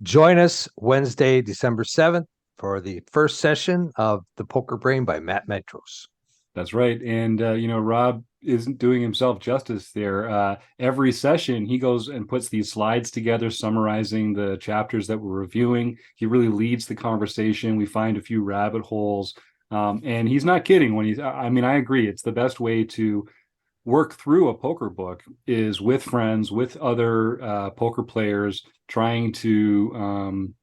join us Wednesday, December 7th for the first session of The Poker Brain by Matt Matros. That's right. And, Rob isn't doing himself justice there. Every session, he goes and puts these slides together summarizing the chapters that we're reviewing. He really leads the conversation. We find a few rabbit holes. And he's not kidding when I agree. It's the best way to work through a poker book is with friends, with other poker players, trying to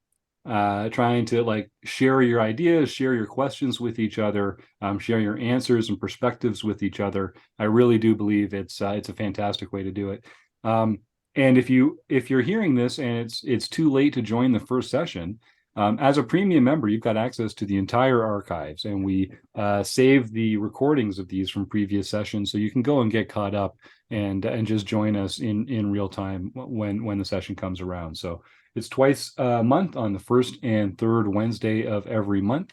like share your ideas, share your questions with each other, share your answers and perspectives with each other. I really do believe it's a fantastic way to do it. And if you're hearing this and it's too late to join the first session, as a premium member, you've got access to the entire archives, and we save the recordings of these from previous sessions, so you can go and get caught up and just join us in real time when the session comes around. So it's twice a month on the first and third Wednesday of every month,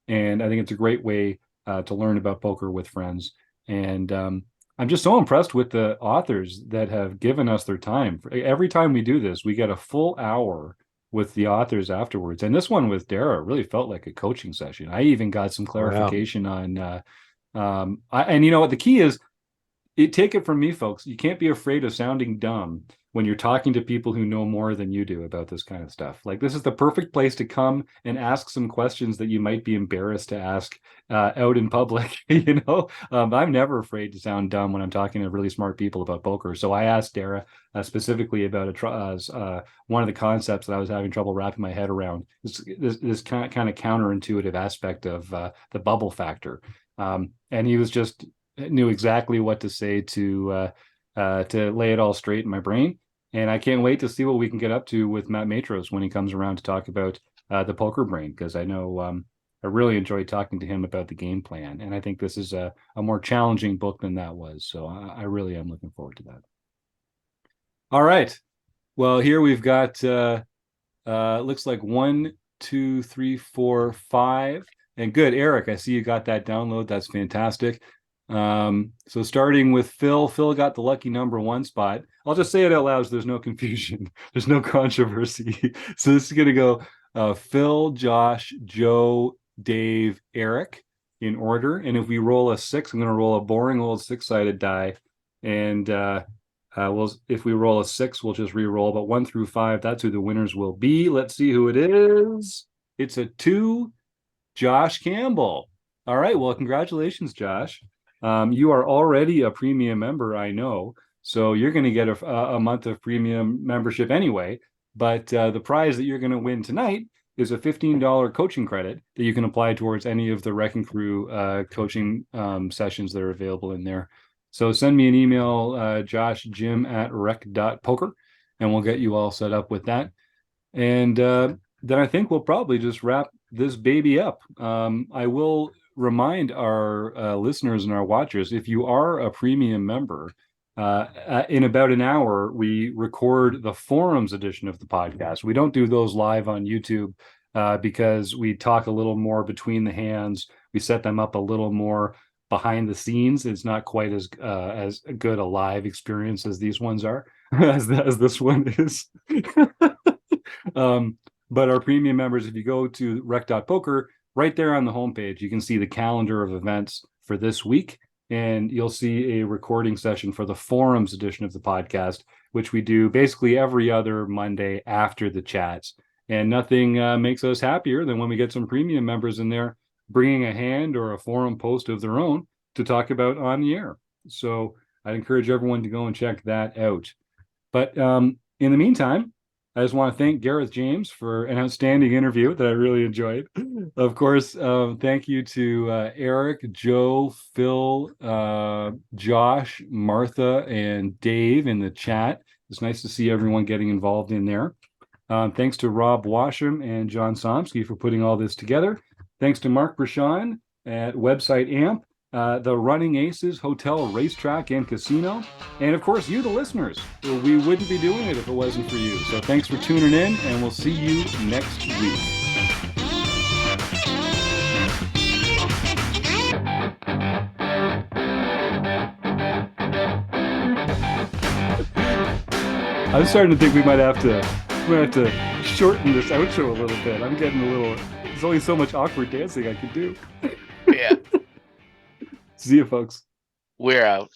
and I think it's a great way to learn about poker with friends. And I'm just so impressed with the authors that have given us their time. Every time we do this, we get a full hour with the authors afterwards. And this one with Dara really felt like a coaching session. I even got some clarification on, and you know what the key is, take it from me, folks. You can't be afraid of sounding dumb when you're talking to people who know more than you do about this kind of stuff. Like, this is the perfect place to come and ask some questions that you might be embarrassed to ask out in public. I'm never afraid to sound dumb when I'm talking to really smart people about poker. So I asked Dara specifically about one of the concepts that I was having trouble wrapping my head around. This kind of counterintuitive aspect of the bubble factor, and he was just knew exactly what to say to lay it all straight in my brain. And I can't wait to see what we can get up to with Matt Matros when he comes around to talk about the Poker Brain, because I know I really enjoyed talking to him about the game plan. And I think this is a more challenging book than that was. So I really am looking forward to that. All right. Well, here we've got, looks like 1, 2, 3, 4, 5. And good, Eric, I see you got that download. That's fantastic. So starting with Phil got the lucky number 1 spot. I'll just say it out loud so there's no confusion. There's no controversy. So this is going to go Phil, Josh, Joe, Dave, Eric in order. And if we roll a 6, I'm going to roll a boring old 6-sided die. And if we roll a 6, we'll just re-roll. But 1 through 5, that's who the winners will be. Let's see who it is. It's a 2, Josh Campbell. All right. Well, congratulations, Josh. You are already a premium member, I know, so you're going to get a month of premium membership anyway. But the prize that you're going to win tonight is a $15 coaching credit that you can apply towards any of the Wrecking Crew coaching sessions that are available in there. So send me an email, joshjim@rec.poker, and we'll get you all set up with that. And then I think we'll probably just wrap this baby up. I will remind our listeners and our watchers, if you are a premium member, in about an hour, we record the forums edition of the podcast. We don't do those live on YouTube because we talk a little more between the hands. We set them up a little more behind the scenes. It's not quite as good a live experience as these ones are, as this one is. But our premium members, if you go to rec.poker, right there on the homepage, you can see the calendar of events for this week. And you'll see a recording session for the forums edition of the podcast, which we do basically every other Monday after the chats. And nothing makes us happier than when we get some premium members in there bringing a hand or a forum post of their own to talk about on the air. So I'd encourage everyone to go and check that out. But in the meantime, I just want to thank Gareth James for an outstanding interview that I really enjoyed. Of course, thank you to Eric, Joe, Phil, Josh, Martha, and Dave in the chat. It's nice to see everyone getting involved in there. Thanks to Rob Washam and John Somsky for putting all this together. Thanks to Mark Brashon at Website AMP, the Running Aces Hotel, Racetrack, and Casino. And of course, you, the listeners. We wouldn't be doing it if it wasn't for you. So thanks for tuning in, and we'll see you next week. I'm starting to think we might have to shorten this outro a little bit. I'm getting a little... There's only so much awkward dancing I could do. Yeah. See you, folks. We're out.